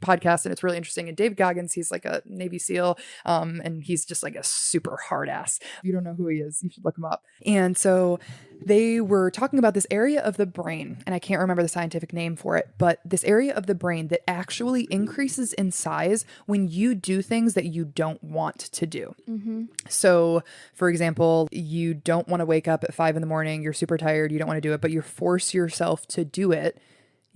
podcast, and it's really interesting. And David Goggins, he's like a Navy SEAL, and he's just like a super hard ass. If you don't know who he is, you should look him up. And so they were talking about this area of the brain, and I can't remember the scientific name for it, but this area of the brain that actually increases in size when you do things that you don't want to do. So for example, you don't want to wake up at 5 a.m, you're super tired, you don't want to do it, but you force yourself to do it.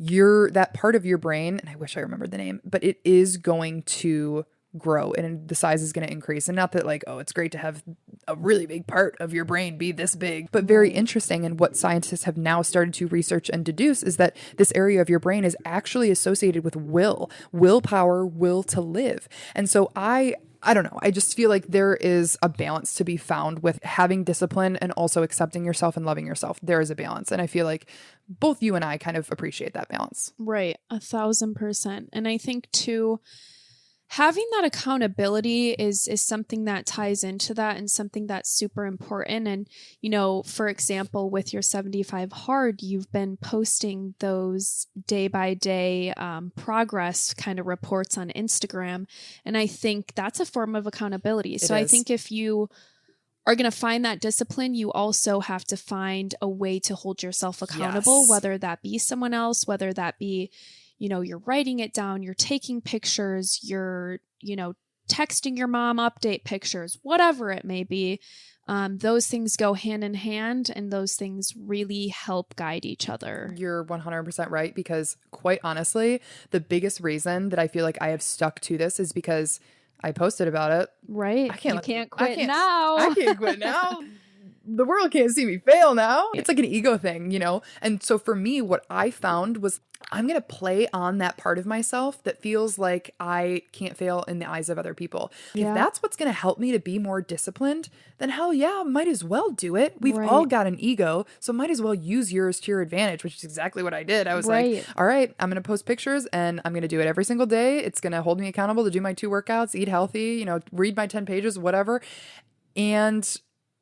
That part of your brain, and I wish I remembered the name, but it is going to grow and the size is going to increase. And not that like, oh, it's great to have a really big part of your brain be this big, but very interesting. And what scientists have now started to research and deduce is that this area of your brain is actually associated with willpower, will to live. And so I don't know. I just feel like there is a balance to be found with having discipline and also accepting yourself and loving yourself. There is a balance. And I feel like both you and I kind of appreciate that balance. Right. 1,000%. And I think too, having that accountability is something that ties into that, and something that's super important. And, for example, with your 75 hard, you've been posting those day by day progress kind of reports on Instagram. And I think that's a form of accountability. So I think if you are going to find that discipline, you also have to find a way to hold yourself accountable, whether that be someone else, whether that be, you're writing it down, you're taking pictures, you're, texting your mom update pictures, whatever it may be. Those things go hand in hand, and those things really help guide each other. You're 100% right, because quite honestly, the biggest reason that I feel like I have stuck to this is because I posted about it. Right. You can't quit now. I can't quit now. The world can't see me fail now. It's like an ego thing, And so for me, what I found was, I'm going to play on that part of myself that feels like I can't fail in the eyes of other people. Yeah. If that's what's going to help me to be more disciplined, then hell yeah, might as well do it. We've all got an ego, so might as well use yours to your advantage, which is exactly what I did. I was like, all right, I'm going to post pictures and I'm going to do it every single day. It's going to hold me accountable to do my 2 workouts, eat healthy, read my 10 pages, whatever. And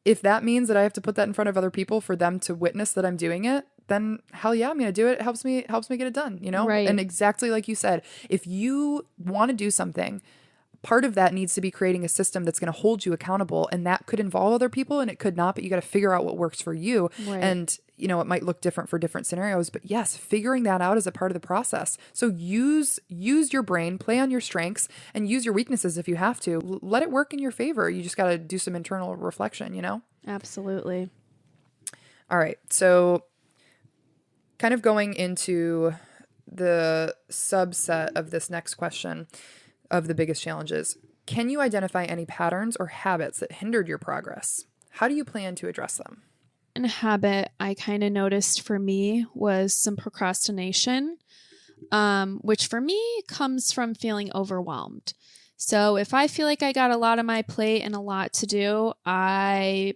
if that means that I have to put that in front of other people for them to witness that I'm doing it, then hell yeah, I'm going to do it. It helps me get it done, Right. And exactly like you said, if you want to do something, part of that needs to be creating a system that's going to hold you accountable. And that could involve other people and it could not, but you got to figure out what works for you. Right. And, it might look different for different scenarios, but yes, figuring that out is a part of the process. So use your brain, play on your strengths, and use your weaknesses if you have to. Let it work in your favor. You just got to do some internal reflection, Absolutely. All right. So kind of going into the subset of this next question of the biggest challenges, can you identify any patterns or habits that hindered your progress? How do you plan to address them? A habit I kind of noticed for me was some procrastination, which for me comes from feeling overwhelmed. So if I feel like I got a lot on my plate and a lot to do, I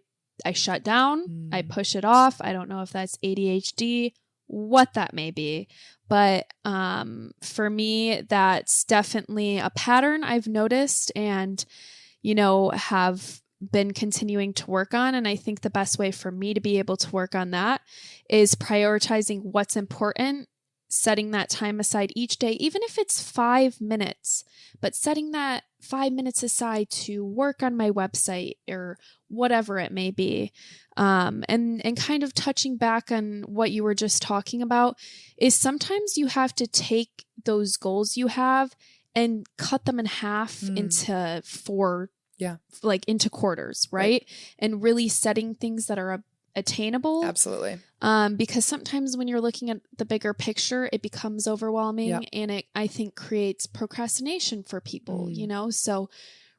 shut down, I push it off. I don't know if that's ADHD, what that may be. But for me, that's definitely a pattern I've noticed. And, have been continuing to work on. And I think the best way for me to be able to work on that is prioritizing what's important, setting that time aside each day, even if it's 5 minutes, but setting that 5 minutes aside to work on my website or whatever it may be. And kind of touching back on what you were just talking about is sometimes you have to take those goals you have and cut them in half into into quarters, right? And really setting things that are attainable. Absolutely. Because sometimes when you're looking at the bigger picture, it becomes overwhelming and it, I think, creates procrastination for people, so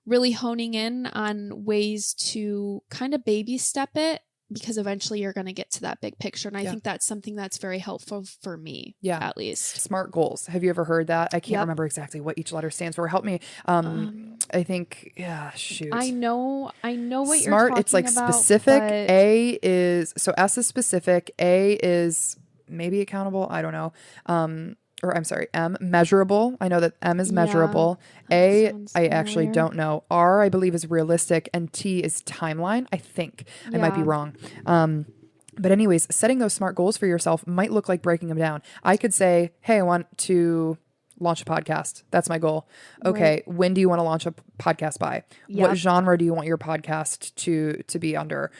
really honing in on ways to kind of baby step it, because eventually you're going to get to that big picture. And I think that's something that's very helpful for me, at least. SMART goals. Have you ever heard that? I can't remember exactly what each letter stands for. Help me. I think, shoot. I know what SMART, you're talking about. It's like specific. A is, so S is specific. A is maybe accountable. I don't know. Or I'm sorry, M, measurable. I know that M is measurable. A, I actually don't know. R, I believe, is realistic. And T is timeline, I think. I might be wrong. But anyways, setting those SMART goals for yourself might look like breaking them down. I could say, hey, I want to launch a podcast. That's my goal. Okay. Right. When do you want to launch a podcast by? Yep. What genre do you want your podcast to be under?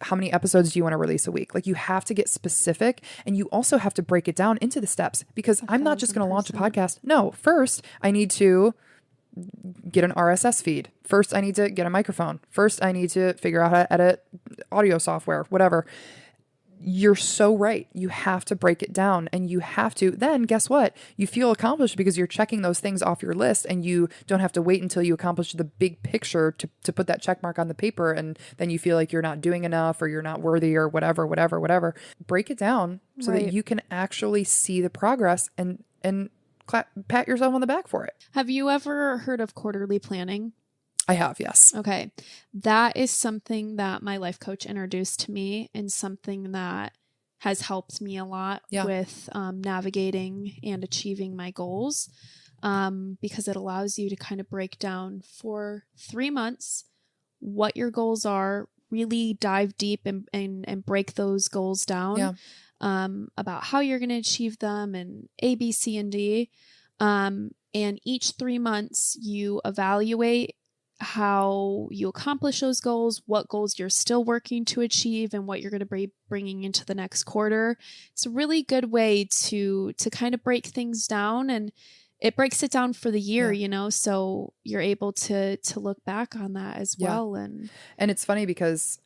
How many episodes do you want to release a week? Like, you have to get specific, and you also have to break it down into the steps, because I'm not just going to launch a podcast. No, first I need to get an RSS feed. First I need to get a microphone. First I need to figure out how to edit audio software, whatever. You're so right. You have to break it down, and you have to, then guess what? You feel accomplished because you're checking those things off your list, and you don't have to wait until you accomplish the big picture to put that check mark on the paper. And then you feel like you're not doing enough, or you're not worthy, or whatever. Break it down so that you can actually see the progress and pat yourself on the back for it. Have you ever heard of quarterly planning? I have, yes. Okay. That is something that my life coach introduced to me, and something that has helped me a lot with navigating and achieving my goals, because it allows you to kind of break down for 3 months what your goals are, really dive deep and break those goals down, about how you're going to achieve them, and A, B, C, and D. And each 3 months you evaluate how you accomplish those goals, what goals you're still working to achieve, and what you're going to be bringing into the next quarter. It's a really good way to kind of break things down, and it breaks it down for the year, so you're able to look back on that as well. And it's funny because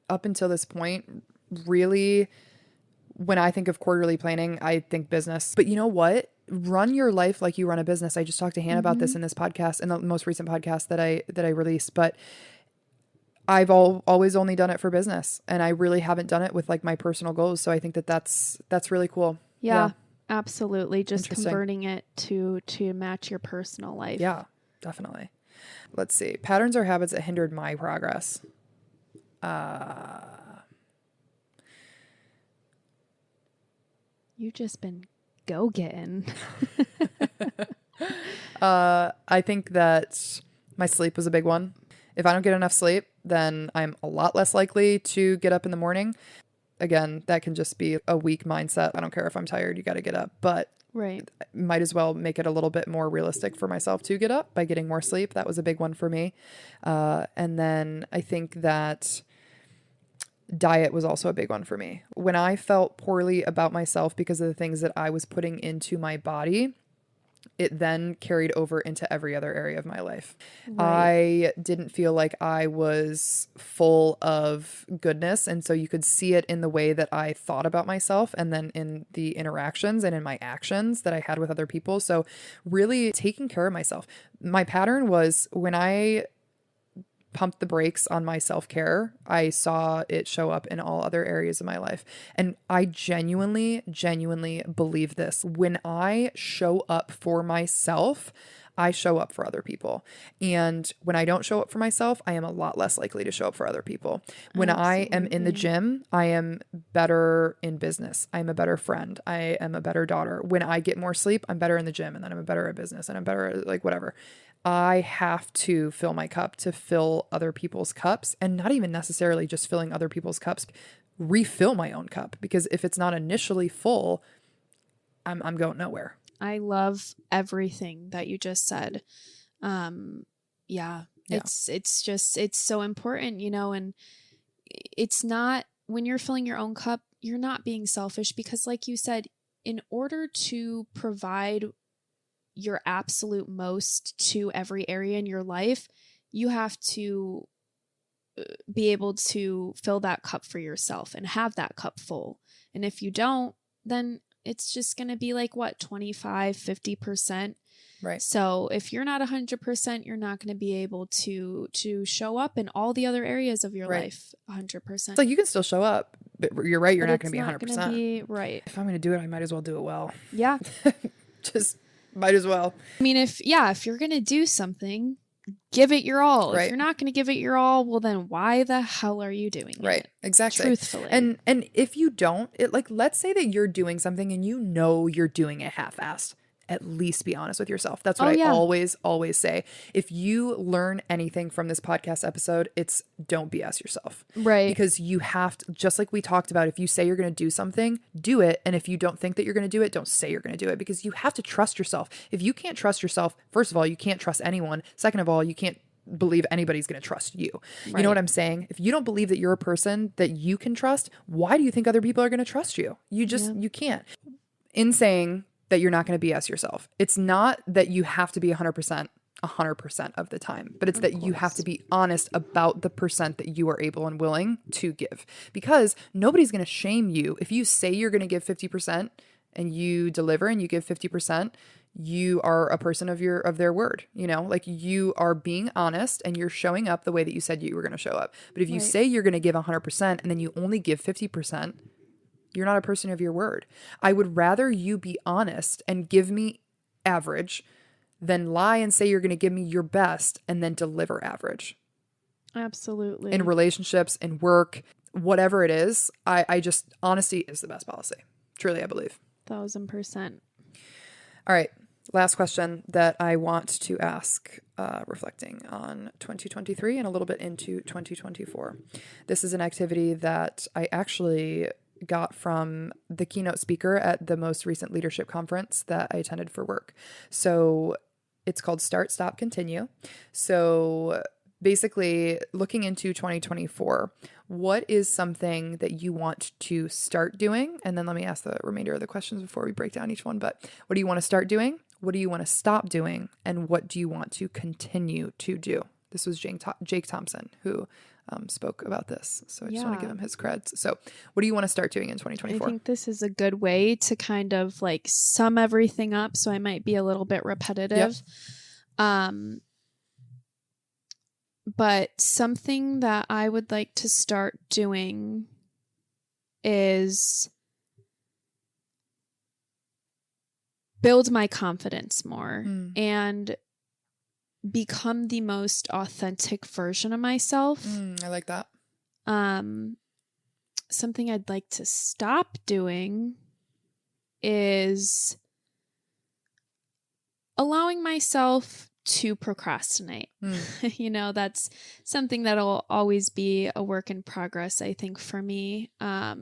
up until this point, really, when I think of quarterly planning, I think business. But you know what? Run your life like you run a business. I just talked to Hannah about this in this podcast, in the most recent podcast that I released, but I've always only done it for business, and I really haven't done it with like my personal goals. So I think that's really cool. Yeah, absolutely. Just converting it to match your personal life. Yeah, definitely. Let's see. Patterns or habits that hindered my progress. You've just been go-getting. I think that my sleep was a big one. If I don't get enough sleep, then I'm a lot less likely to get up in the morning. Again, that can just be a weak mindset. I don't care if I'm tired, you got to get up. But might as well make it a little bit more realistic for myself to get up by getting more sleep. That was a big one for me. And then I think that diet was also a big one for me. When I felt poorly about myself because of the things that I was putting into my body, it then carried over into every other area of my life. I didn't feel like I was full of goodness. And so you could see it in the way that I thought about myself, and then in the interactions and in my actions that I had with other people. So really taking care of myself. My pattern was, when I pumped the brakes on my self-care, I saw it show up in all other areas of my life. And I genuinely believe this. When I show up for myself, I show up for other people. And when I don't show up for myself, I am a lot less likely to show up for other people. When I am in the gym, I am better in business. I'm a better friend. I am a better daughter. When I get more sleep, I'm better in the gym, and then I'm better at business, and I'm better at like whatever. I have to fill my cup to fill other people's cups, and not even necessarily just filling other people's cups, refill my own cup, because if it's not initially full, I'm going nowhere. I love everything that you just said. Yeah. It's just, it's so important, you know, and it's not, when you're filling your own cup, you're not being selfish, because like you said, in order to provide your absolute most to every area in your life, you have to be able to fill that cup for yourself and have that cup full. And if you don't, then it's just going to be like what, 25, 50%. Right. So if you're not 100%, you're not going to be able to show up in all the other areas of your life 100%. It's like you can still show up, but you're right. You're but not going to be 100%. Right. If I'm going to do it, I might as well do it well. Yeah. Just might as well. I mean, if you're going to do something, give it your all. Right. If you're not going to give it your all, well, then why the hell are you doing it? Right. Exactly. Truthfully. And if you don't, like, let's say that you're doing something and you know you're doing it half-assed. At least be honest with yourself. That's what I always say. If you learn anything from this podcast episode, it's don't BS yourself. Right. Because you have to, just like we talked about, if you say you're going to do something, do it. And if you don't think that you're going to do it, don't say you're going to do it, because you have to trust yourself. If you can't trust yourself, first of all, you can't trust anyone. Second of all, you can't believe anybody's going to trust you. Right. You know what I'm saying? If you don't believe that you're a person that you can trust, why do you think other people are going to trust you? You just, you can't. In saying that you're not going to BS yourself, it's not that you have to be 100% of the time, but it's that you have to be honest about the percent that you are able and willing to give, because nobody's going to shame you. If you say you're going to give 50% and you deliver and you give 50%, you are a person of their word, you know, like you are being honest and you're showing up the way that you said you were going to show up. But if you say you're going to give 100% and then you only give 50%, you're not a person of your word. I would rather you be honest and give me average than lie and say you're going to give me your best and then deliver average. Absolutely. In relationships, in work, whatever it is, I just, honesty is the best policy. Truly, I believe. 1000%. All right. Last question that I want to ask, reflecting on 2023 and a little bit into 2024. This is an activity that I actually got from the keynote speaker at the most recent leadership conference that I attended for work. So it's called Start, Stop, Continue. So basically looking into 2024, what is something that you want to start doing? And then let me ask the remainder of the questions before we break down each one. But what do you want to start doing? What do you want to stop doing? And what do you want to continue to do? This was Jake Thompson who spoke about this. So I just want to give him his creds. So what do you want to start doing in 2024? I think this is a good way to kind of like sum everything up. So I might be a little bit repetitive. Yep. But something that I would like to start doing is build my confidence more and become the most authentic version of myself. I like that. Something I'd like to stop doing is allowing myself to procrastinate. You know, that's something that'll always be a work in progress, I think, for me. I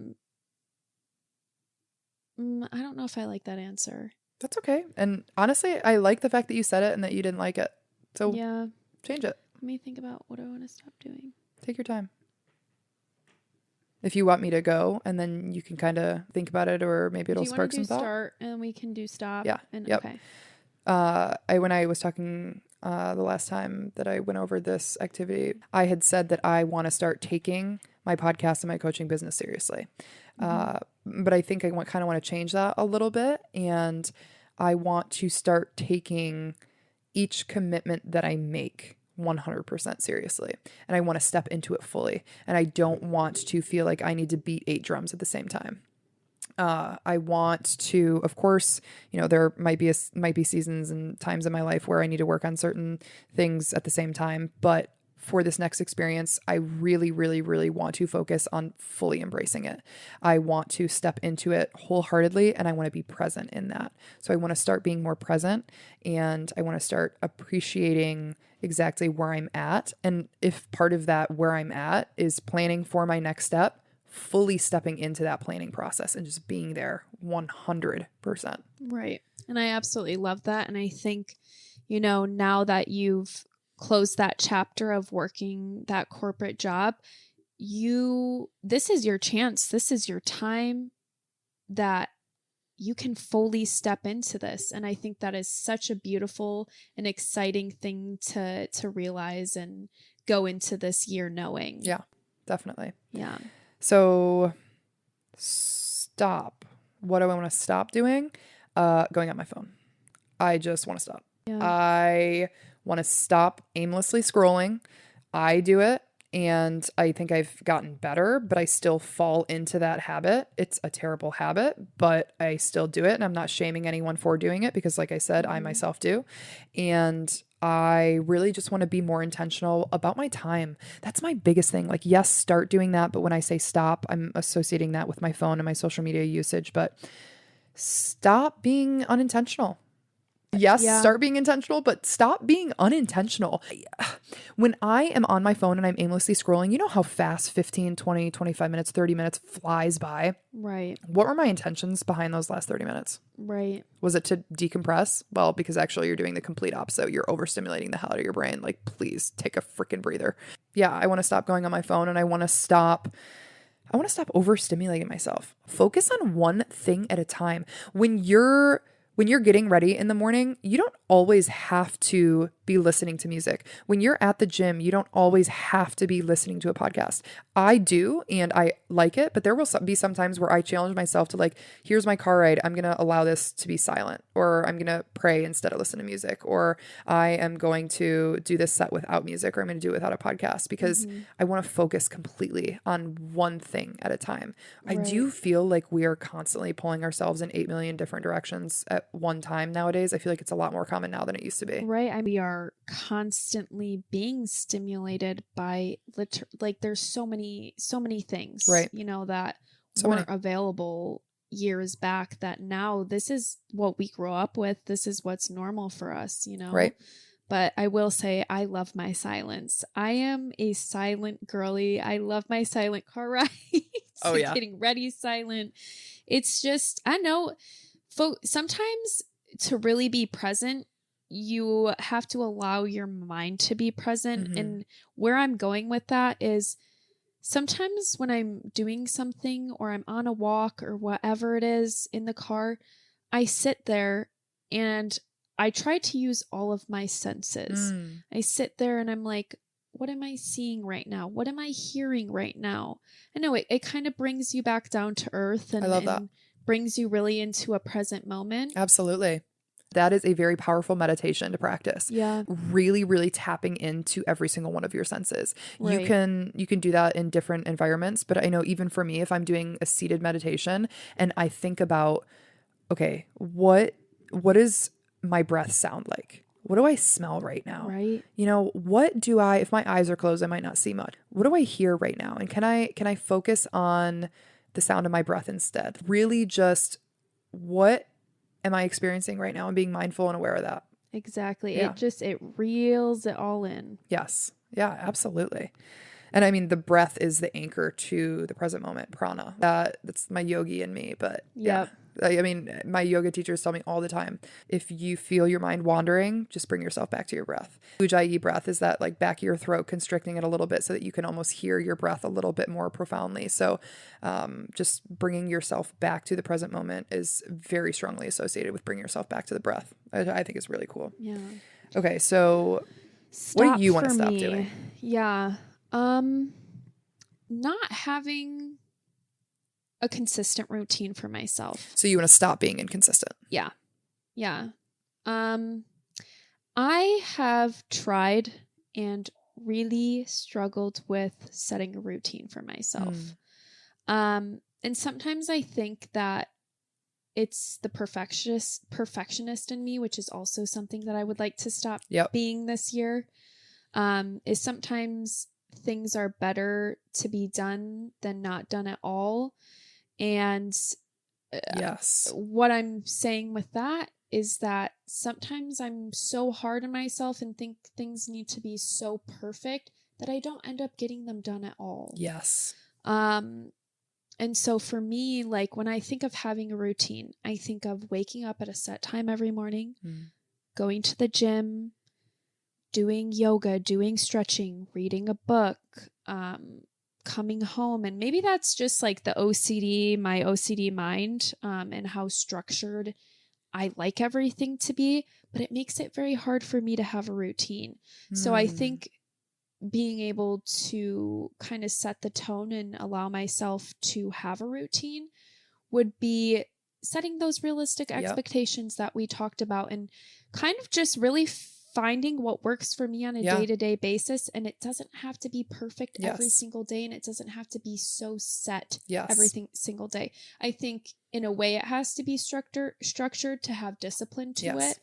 don't know if I like that answer. That's okay. And honestly, I like the fact that you said it and that you didn't like it. So change it. Let me think about what I want to stop doing. Take your time. If you want me to go, and then you can kind of think about it, or maybe it'll spark some thought. Start and we can do stop. Yeah. And, yep. Okay. When I was talking the last time that I went over this activity, I had said that I want to start taking my podcast and my coaching business seriously. But I think I kind of want to change that a little bit, and I want to start taking each commitment that I make 100% seriously. And I want to step into it fully. And I don't want to feel like I need to beat 8 drums at the same time. I want to, of course, you know, there might be seasons and times in my life where I need to work on certain things at the same time, but for this next experience, I really, really, really want to focus on fully embracing it. I want to step into it wholeheartedly, and I want to be present in that. So I want to start being more present, and I want to start appreciating exactly where I'm at. And if part of that where I'm at is planning for my next step, fully stepping into that planning process and just being there 100%. Right. And I absolutely love that. And I think, now that you've closed that chapter of working that corporate job, this is your chance. This is your time that you can fully step into this. And I think that is such a beautiful and exciting thing to realize and go into this year knowing. Yeah, definitely. Yeah. So stop. What do I want to stop doing? Going on my phone. I just want to stop. Yeah. I want to stop aimlessly scrolling. I do it, and I think I've gotten better, but I still fall into that habit. It's a terrible habit, but I still do it, and I'm not shaming anyone for doing it because, like I said, I myself do. And I really just want to be more intentional about my time. That's my biggest thing. Like, yes, start doing that. But when I say stop, I'm associating that with my phone and my social media usage. But stop being unintentional. Yes, start being intentional, but stop being unintentional. When I am on my phone and I'm aimlessly scrolling, you know how fast 15, 20, 25 minutes, 30 minutes flies by? Right. What were my intentions behind those last 30 minutes? Right. Was it to decompress? Well, because actually you're doing the complete opposite. You're overstimulating the hell out of your brain. Like, please take a freaking breather. Yeah, I want to stop going on my phone, and I want to stop overstimulating myself. Focus on one thing at a time. When you're getting ready in the morning, you don't always have to be listening to music. When you're at the gym, you don't always have to be listening to a podcast. I do, and I like it, but there will be some times where I challenge myself to, like, here's my car ride. I'm going to allow this to be silent, or I'm going to pray instead of listen to music, or I am going to do this set without music, or I'm going to do it without a podcast, because I want to focus completely on one thing at a time. Right. I do feel like we are constantly pulling ourselves in 8 million different directions at one time nowadays. I feel like it's a lot more common now than it used to be. Right. We are constantly being stimulated by there's so many things, right, that weren't available years back, that now this is what we grow up with. This is what's normal for us, Right. But I will say, I love my silence. I am a silent girly. I love my silent car rides. Oh yeah. Getting ready silent. It's just, I know, sometimes to really be present, you have to allow your mind to be present. And where I'm going with that is, sometimes when I'm doing something or I'm on a walk or whatever it is in the car, I sit there and I try to use all of my senses. I sit there and I'm like, what am I seeing right now? What am I hearing right now? I know it kind of brings you back down to earth, and, I love that. and brings you really into a present moment. Absolutely. That is a very powerful meditation to practice. Yeah. Really, really tapping into every single one of your senses. Right. You can do that in different environments, but I know even for me, if I'm doing a seated meditation and I think about, okay, what does my breath sound like? What do I smell right now? Right. If my eyes are closed, I might not see much. What do I hear right now? And can I focus on the sound of my breath instead? Really just, what am I experiencing right now, and being mindful and aware of that? Exactly. Yeah. It reels it all in. Yes. Yeah, absolutely. And I mean, the breath is the anchor to the present moment, prana. That's my yogi in me, but yeah. I mean, my yoga teachers tell me all the time, if you feel your mind wandering, just bring yourself back to your breath. Ujjayi breath is that, like, back of your throat, constricting it a little bit so that you can almost hear your breath a little bit more profoundly. So just bringing yourself back to the present moment is very strongly associated with bringing yourself back to the breath. I think it's really cool. Yeah. Okay, so what do you want to stop doing? Yeah. Not having a consistent routine for myself. So you want to stop being inconsistent? Yeah. Yeah. I have tried and really struggled with setting a routine for myself. And sometimes I think that it's the perfectionist in me, which is also something that I would like to stop being this year. is sometimes things are better to be done than not done at all. And Yes. what I'm saying with that is that sometimes I'm so hard on myself and think things need to be so perfect that I don't end up getting them done at all. Yes. And so for me, like when I think of having a routine, I think of waking up at a set time every morning, going to the gym, doing yoga, doing stretching, reading a book, coming home. And maybe that's just like the OCD, my OCD mind, and how structured I like everything to be, but it makes it very hard for me to have a routine. So I think being able to kind of set the tone and allow myself to have a routine would be setting those realistic expectations that we talked about and kind of just really finding what works for me on a day-to-day basis. And it doesn't have to be perfect every single day, and it doesn't have to be so set every single day. I think in a way it has to be structured to have discipline to it.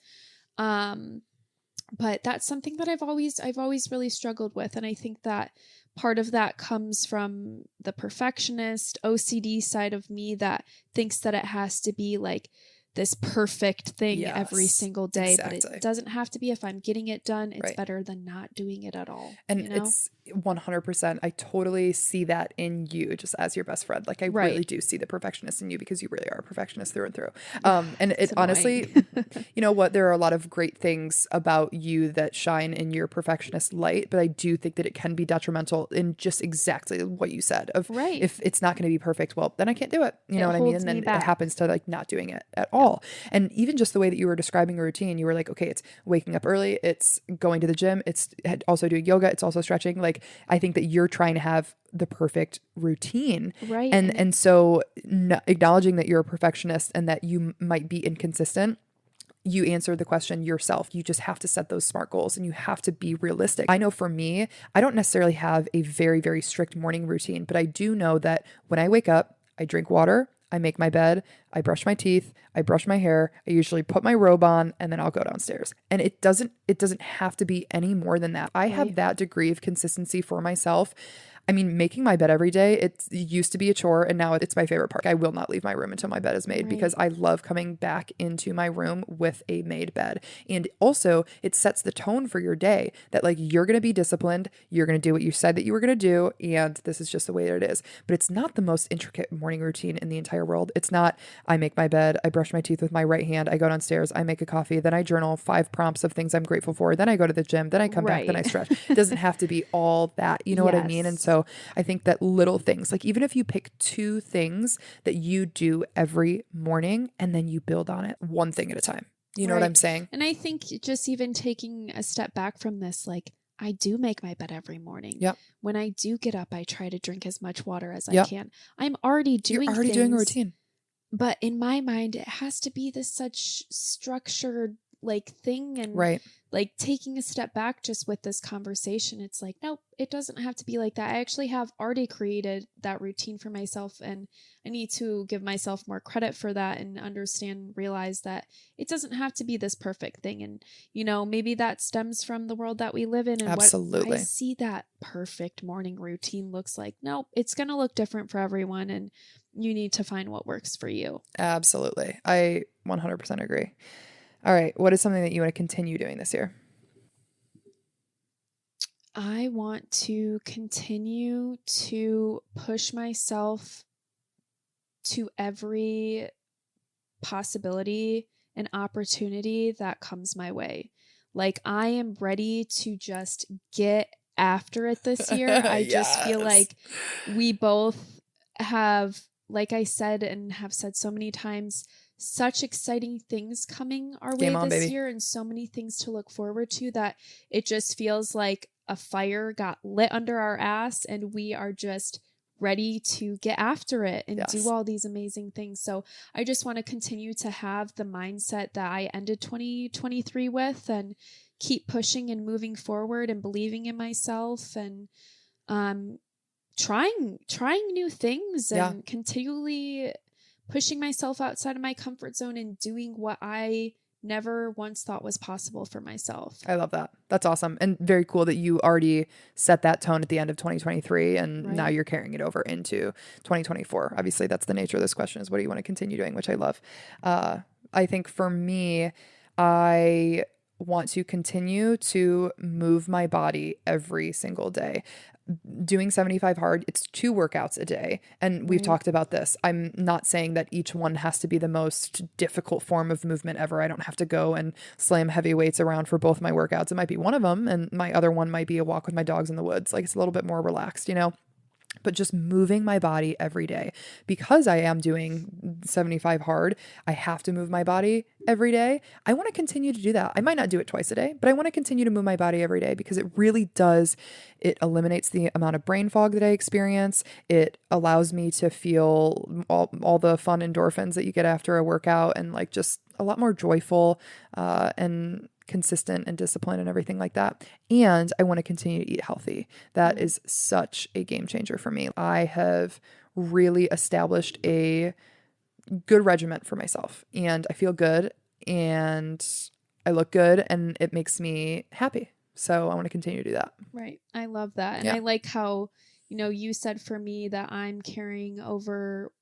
But that's something that I've always really struggled with. And I think that part of that comes from the perfectionist OCD side of me that thinks that it has to be like this perfect thing every single day, but it doesn't have to be. If I'm getting it done, it's better than not doing it at all. And it's 100%. I totally see that in you just as your best friend. Like I really do see the perfectionist in you because you really are a perfectionist through and through. And it honestly, you know what, there are a lot of great things about you that shine in your perfectionist light, but I do think that it can be detrimental in just exactly what you said of if it's not going to be perfect, well, then I can't do it. You know what I mean? And then it happens to like not doing it at all. And even just the way that you were describing a routine, you were like, okay, it's waking up early, it's going to the gym, it's also doing yoga, it's also stretching. Like, I think that you're trying to have the perfect routine. Right. And so acknowledging that you're a perfectionist and that you might be inconsistent, you answered the question yourself. You just have to set those SMART goals and you have to be realistic. I know for me, I don't necessarily have a very, very strict morning routine, but I do know that when I wake up, I drink water, I make my bed, I brush my teeth, I brush my hair, I usually put my robe on, and then I'll go downstairs. And it doesn't have to be any more than that. I have that degree of consistency for myself. I mean, making my bed every day, it used to be a chore and now it's my favorite part. I will not leave my room until my bed is made because I love coming back into my room with a made bed. And also it sets the tone for your day that like, you're going to be disciplined. You're going to do what you said that you were going to do. And this is just the way that it is. But it's not the most intricate morning routine in the entire world. It's not, I make my bed, I brush my teeth with my right hand, I go downstairs, I make a coffee, then I journal 5 prompts of things I'm grateful for. Then I go to the gym, then I come back, then I stretch. It doesn't have to be all that, you know what I mean? And so I think that little things, like even if you pick 2 things that you do every morning and then you build on it one thing at a time, you know what I'm saying? And I think just even taking a step back from this, like I do make my bed every morning. Yep. When I do get up, I try to drink as much water as I can. I'm already doing You're already doing a routine. But in my mind, it has to be this such structured like thing. And like taking a step back just with this conversation, it's like, nope, it doesn't have to be like that. I actually have already created that routine for myself, and I need to give myself more credit for that and realize that it doesn't have to be this perfect thing. And, you know, maybe that stems from the world that we live in and what I see that perfect morning routine looks like. Nope, it's going to look different for everyone, and you need to find what works for you. Absolutely. I 100% agree. All right. What is something that you want to continue doing this year? I want to continue to push myself to every possibility and opportunity that comes my way. Like I am ready to just get after it this year. I just feel like we both have, like I said and have said so many times, such exciting things coming our way this year and so many things to look forward to that it just feels like a fire got lit under our ass and we are just ready to get after it and do all these amazing things. So I just want to continue to have the mindset that I ended 2023 with and keep pushing and moving forward and believing in myself and trying new things and continually pushing myself outside of my comfort zone and doing what I never once thought was possible for myself. I love that. That's awesome. And very cool that you already set that tone at the end of 2023 and now you're carrying it over into 2024. Obviously, that's the nature of this question, is what do you want to continue doing, which I love. I think for me, I want to continue to move my body every single day. Doing 75 hard, it's 2 workouts a day. And we've talked about this. I'm not saying that each one has to be the most difficult form of movement ever. I don't have to go and slam heavy weights around for both my workouts. It might be one of them, and my other one might be a walk with my dogs in the woods. Like, it's a little bit more relaxed, you know? But just moving my body every day, because I am doing 75 hard, I have to move my body every day. I want to continue to do that. I might not do it twice a day, but I want to continue to move my body every day, because it really does. It eliminates the amount of brain fog that I experience. It allows me to feel all the fun endorphins that you get after a workout, and like just a lot more joyful and consistent and disciplined and everything like that. And I want to continue to eat healthy. That is such a game changer for me. I have really established a good regimen for myself, and I feel good and I look good, and it makes me happy. So I want to continue to do that. Right. I love that. And I like how, you said for me that I'm carrying over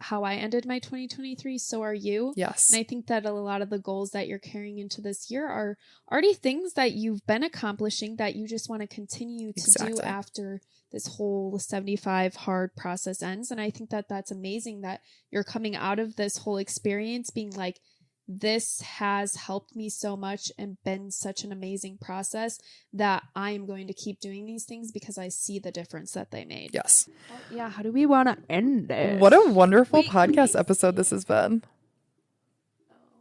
how I ended my 2023. So are you. Yes. And I think that a lot of the goals that you're carrying into this year are already things that you've been accomplishing that you just want to continue to do after this whole 75 hard process ends. And I think that that's amazing that you're coming out of this whole experience being like, this has helped me so much and been such an amazing process that I am going to keep doing these things because I see the difference that they made. Yes. Yeah. How do we want to end it? What a wonderful podcast episode this has been.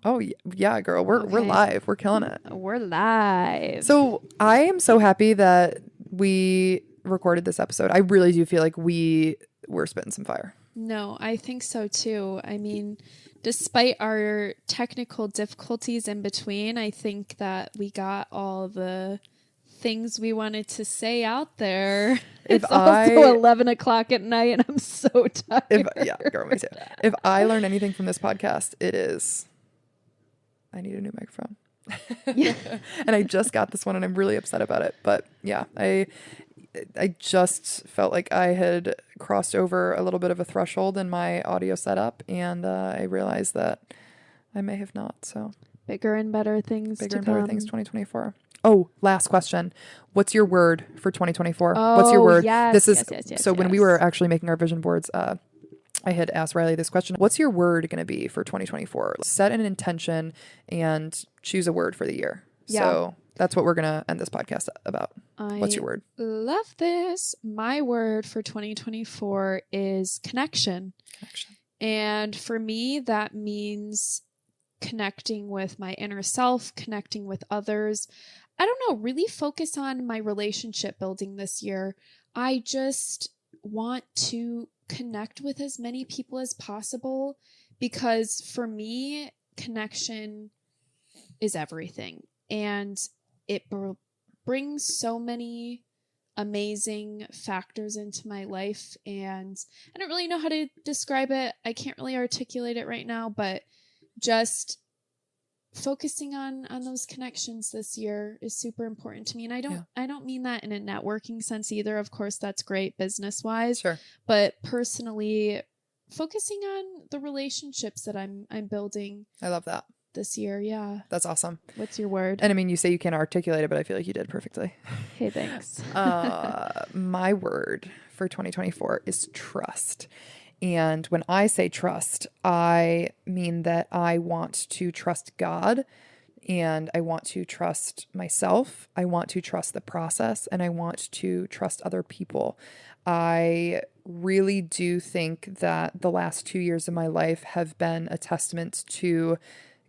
Oh yeah, girl. We're live. We're killing it. We're live. So I am so happy that we recorded this episode. I really do feel like we're spitting some fire. No, I think so too. I mean, despite our technical difficulties in between, I think that we got all the things we wanted to say out there. It's also 11 o'clock at night and I'm so tired. Girl, me too. If I learned anything from this podcast, it is I need a new microphone. And I just got this one and I'm really upset about it. But yeah, I just felt like I had crossed over a little bit of a threshold in my audio setup, and I realized that I may have not. So bigger and better things 2024. Oh, last question. What's your word for 2024? What's your word? Yes, when we were actually making our vision boards, I had asked Riley this question. What's your word going to be for 2024? Set an intention and choose a word for the year. Yeah. So that's what we're going to end this podcast about. What's your word? Love this. My word for 2024 is connection. And for me, that means connecting with my inner self, connecting with others. I don't know, really focus on my relationship building this year. I just want to connect with as many people as possible, because for me, connection is everything. And it brings so many amazing factors into my life. And I don't really know how to describe it. I can't really articulate it right now, but just focusing on those connections this year is super important to me. And I don't mean that in a networking sense either. Of course, that's great business wise. Sure. But personally, focusing on the relationships that I'm building. I love that. This year. Yeah. That's awesome. What's your word? And I mean, you say you can't articulate it, but I feel like you did perfectly. Hey, thanks. My word for 2024 is trust. And when I say trust, I mean that I want to trust God, and I want to trust myself. I want to trust the process, and I want to trust other people. I really do think that the last 2 years of my life have been a testament to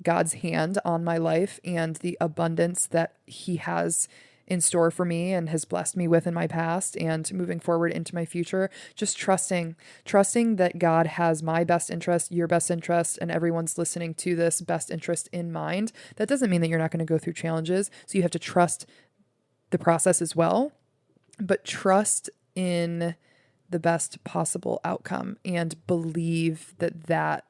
God's hand on my life and the abundance that He has in store for me and has blessed me with in my past and moving forward into my future. Just trusting that God has my best interest, your best interest, and everyone's listening to this best interest in mind. That doesn't mean that you're not going to go through challenges. So you have to trust the process as well, but trust in the best possible outcome and believe that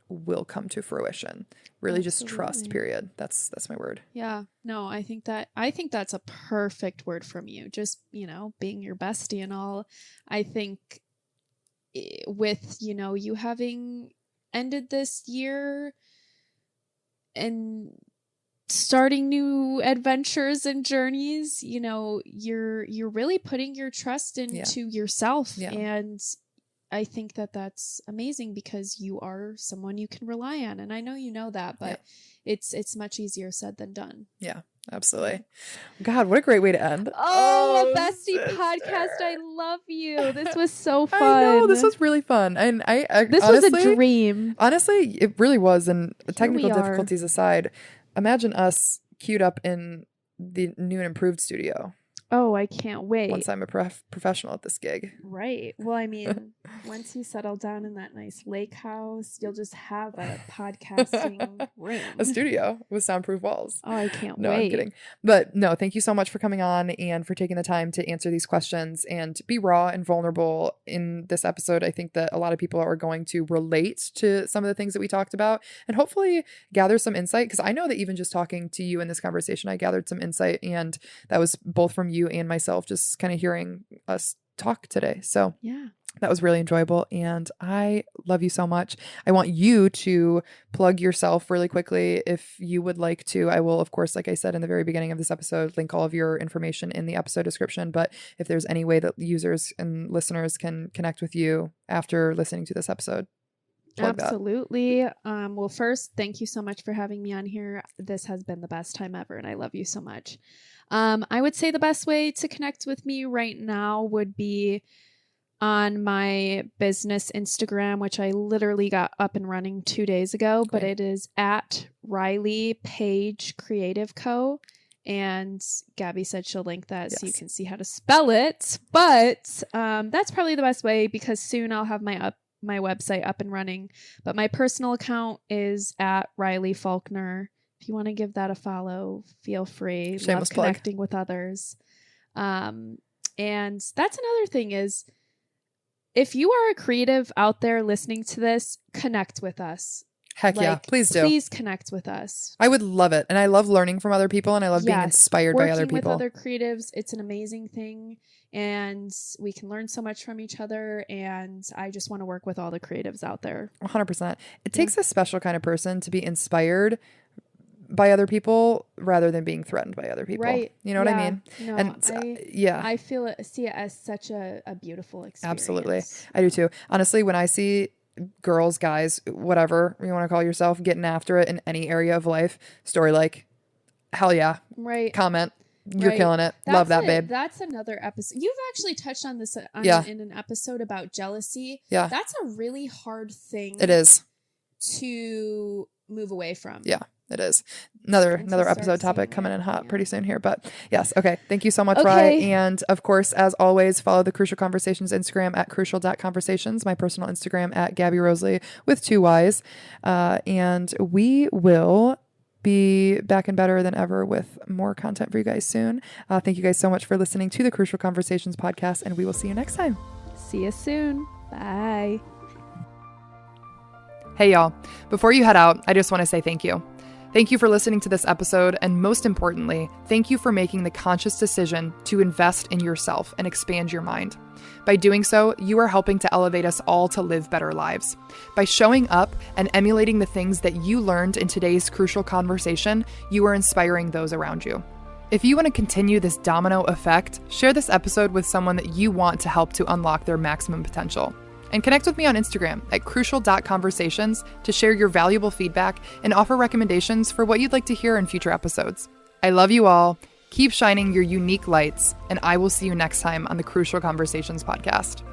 will come to fruition. Really just trust, Absolutely. period. That's my word. Yeah. No, I think that's a perfect word from you. Just, being your bestie and all. I think with, you having ended this year and starting new adventures and journeys, you're really putting your trust into yourself. Yeah. And I think that that's amazing because you are someone you can rely on. And I know you know that, but it's much easier said than done. Yeah, absolutely. God, what a great way to end. Oh, a bestie podcast. I love you. This was so fun. I know, this was really fun. And this honestly, was a dream. Honestly, it really was. And technical we are. difficulties aside, imagine us queued up in the new and improved studio. Oh, I can't wait. Once I'm a professional at this gig. Right. Well, I mean, once you settle down in that nice lake house, you'll just have a podcasting room. A studio with soundproof walls. Oh, I can't wait. No, I'm kidding. But no, thank you so much for coming on and for taking the time to answer these questions and be raw and vulnerable in this episode. I think that a lot of people are going to relate to some of the things that we talked about and hopefully gather some insight, because I know that even just talking to you in this conversation, I gathered some insight, and that was both from you and myself, just kind of hearing us talk today. So yeah, that was really enjoyable, and I love you so much. I want you to plug yourself really quickly if you would like to. I will, of course, like I said in the very beginning of this episode, link all of your information in the episode description. But if there's any way that users and listeners can connect with you after listening to this episode, plug absolutely. Well, first, thank you so much for having me on here. This has been the best time ever, and I love you so much. I would say the best way to connect with me right now would be on my business Instagram, which I literally got up and running 2 days ago, but it is at Riley Page Creative Co. And Gabby said she'll link that so you can see how to spell it. But that's probably the best way, because soon I'll have my website up and running. But my personal account is at Riley Faulkner. If you want to give that a follow, feel free. Shameless Love connecting with others. And that's another thing is, if you are a creative out there listening to this, connect with us. Heck yeah, please do. Please connect with us. I would love it. And I love learning from other people, and I love being inspired by other people. Working with other creatives, it's an amazing thing. And we can learn so much from each other. And I just want to work with all the creatives out there. 100%. It takes a special kind of person to be inspired by other people rather than being threatened by other people. Right. You know what I mean? No, and I see it as such a beautiful experience. Absolutely. I do too. Honestly, when I see girls, guys, whatever you want to call yourself, getting after it in any area of life, story like, hell yeah. Right. Comment. You're killing it. Love that, babe. That's another episode. You've actually touched on this in an episode about jealousy. Yeah. That's a really hard thing. It is. To move away from. Yeah. It is. Another episode topic coming in hot pretty soon here. But yes, okay. Thank you so much, Rye. And of course, as always, follow the Crucial Conversations Instagram at crucial.conversations, my personal Instagram at Gabby Rosley with 2 Y's. And we will be back and better than ever with more content for you guys soon. Thank you guys so much for listening to the Crucial Conversations podcast, and we will see you next time. See you soon. Bye. Hey, y'all. Before you head out, I just want to say thank you. Thank you for listening to this episode, and most importantly, thank you for making the conscious decision to invest in yourself and expand your mind. By doing so, you are helping to elevate us all to live better lives. By showing up and emulating the things that you learned in today's crucial conversation, you are inspiring those around you. If you want to continue this domino effect, share this episode with someone that you want to help to unlock their maximum potential. And connect with me on Instagram at crucial.conversations to share your valuable feedback and offer recommendations for what you'd like to hear in future episodes. I love you all. Keep shining your unique lights, and I will see you next time on the Crucial Conversations podcast.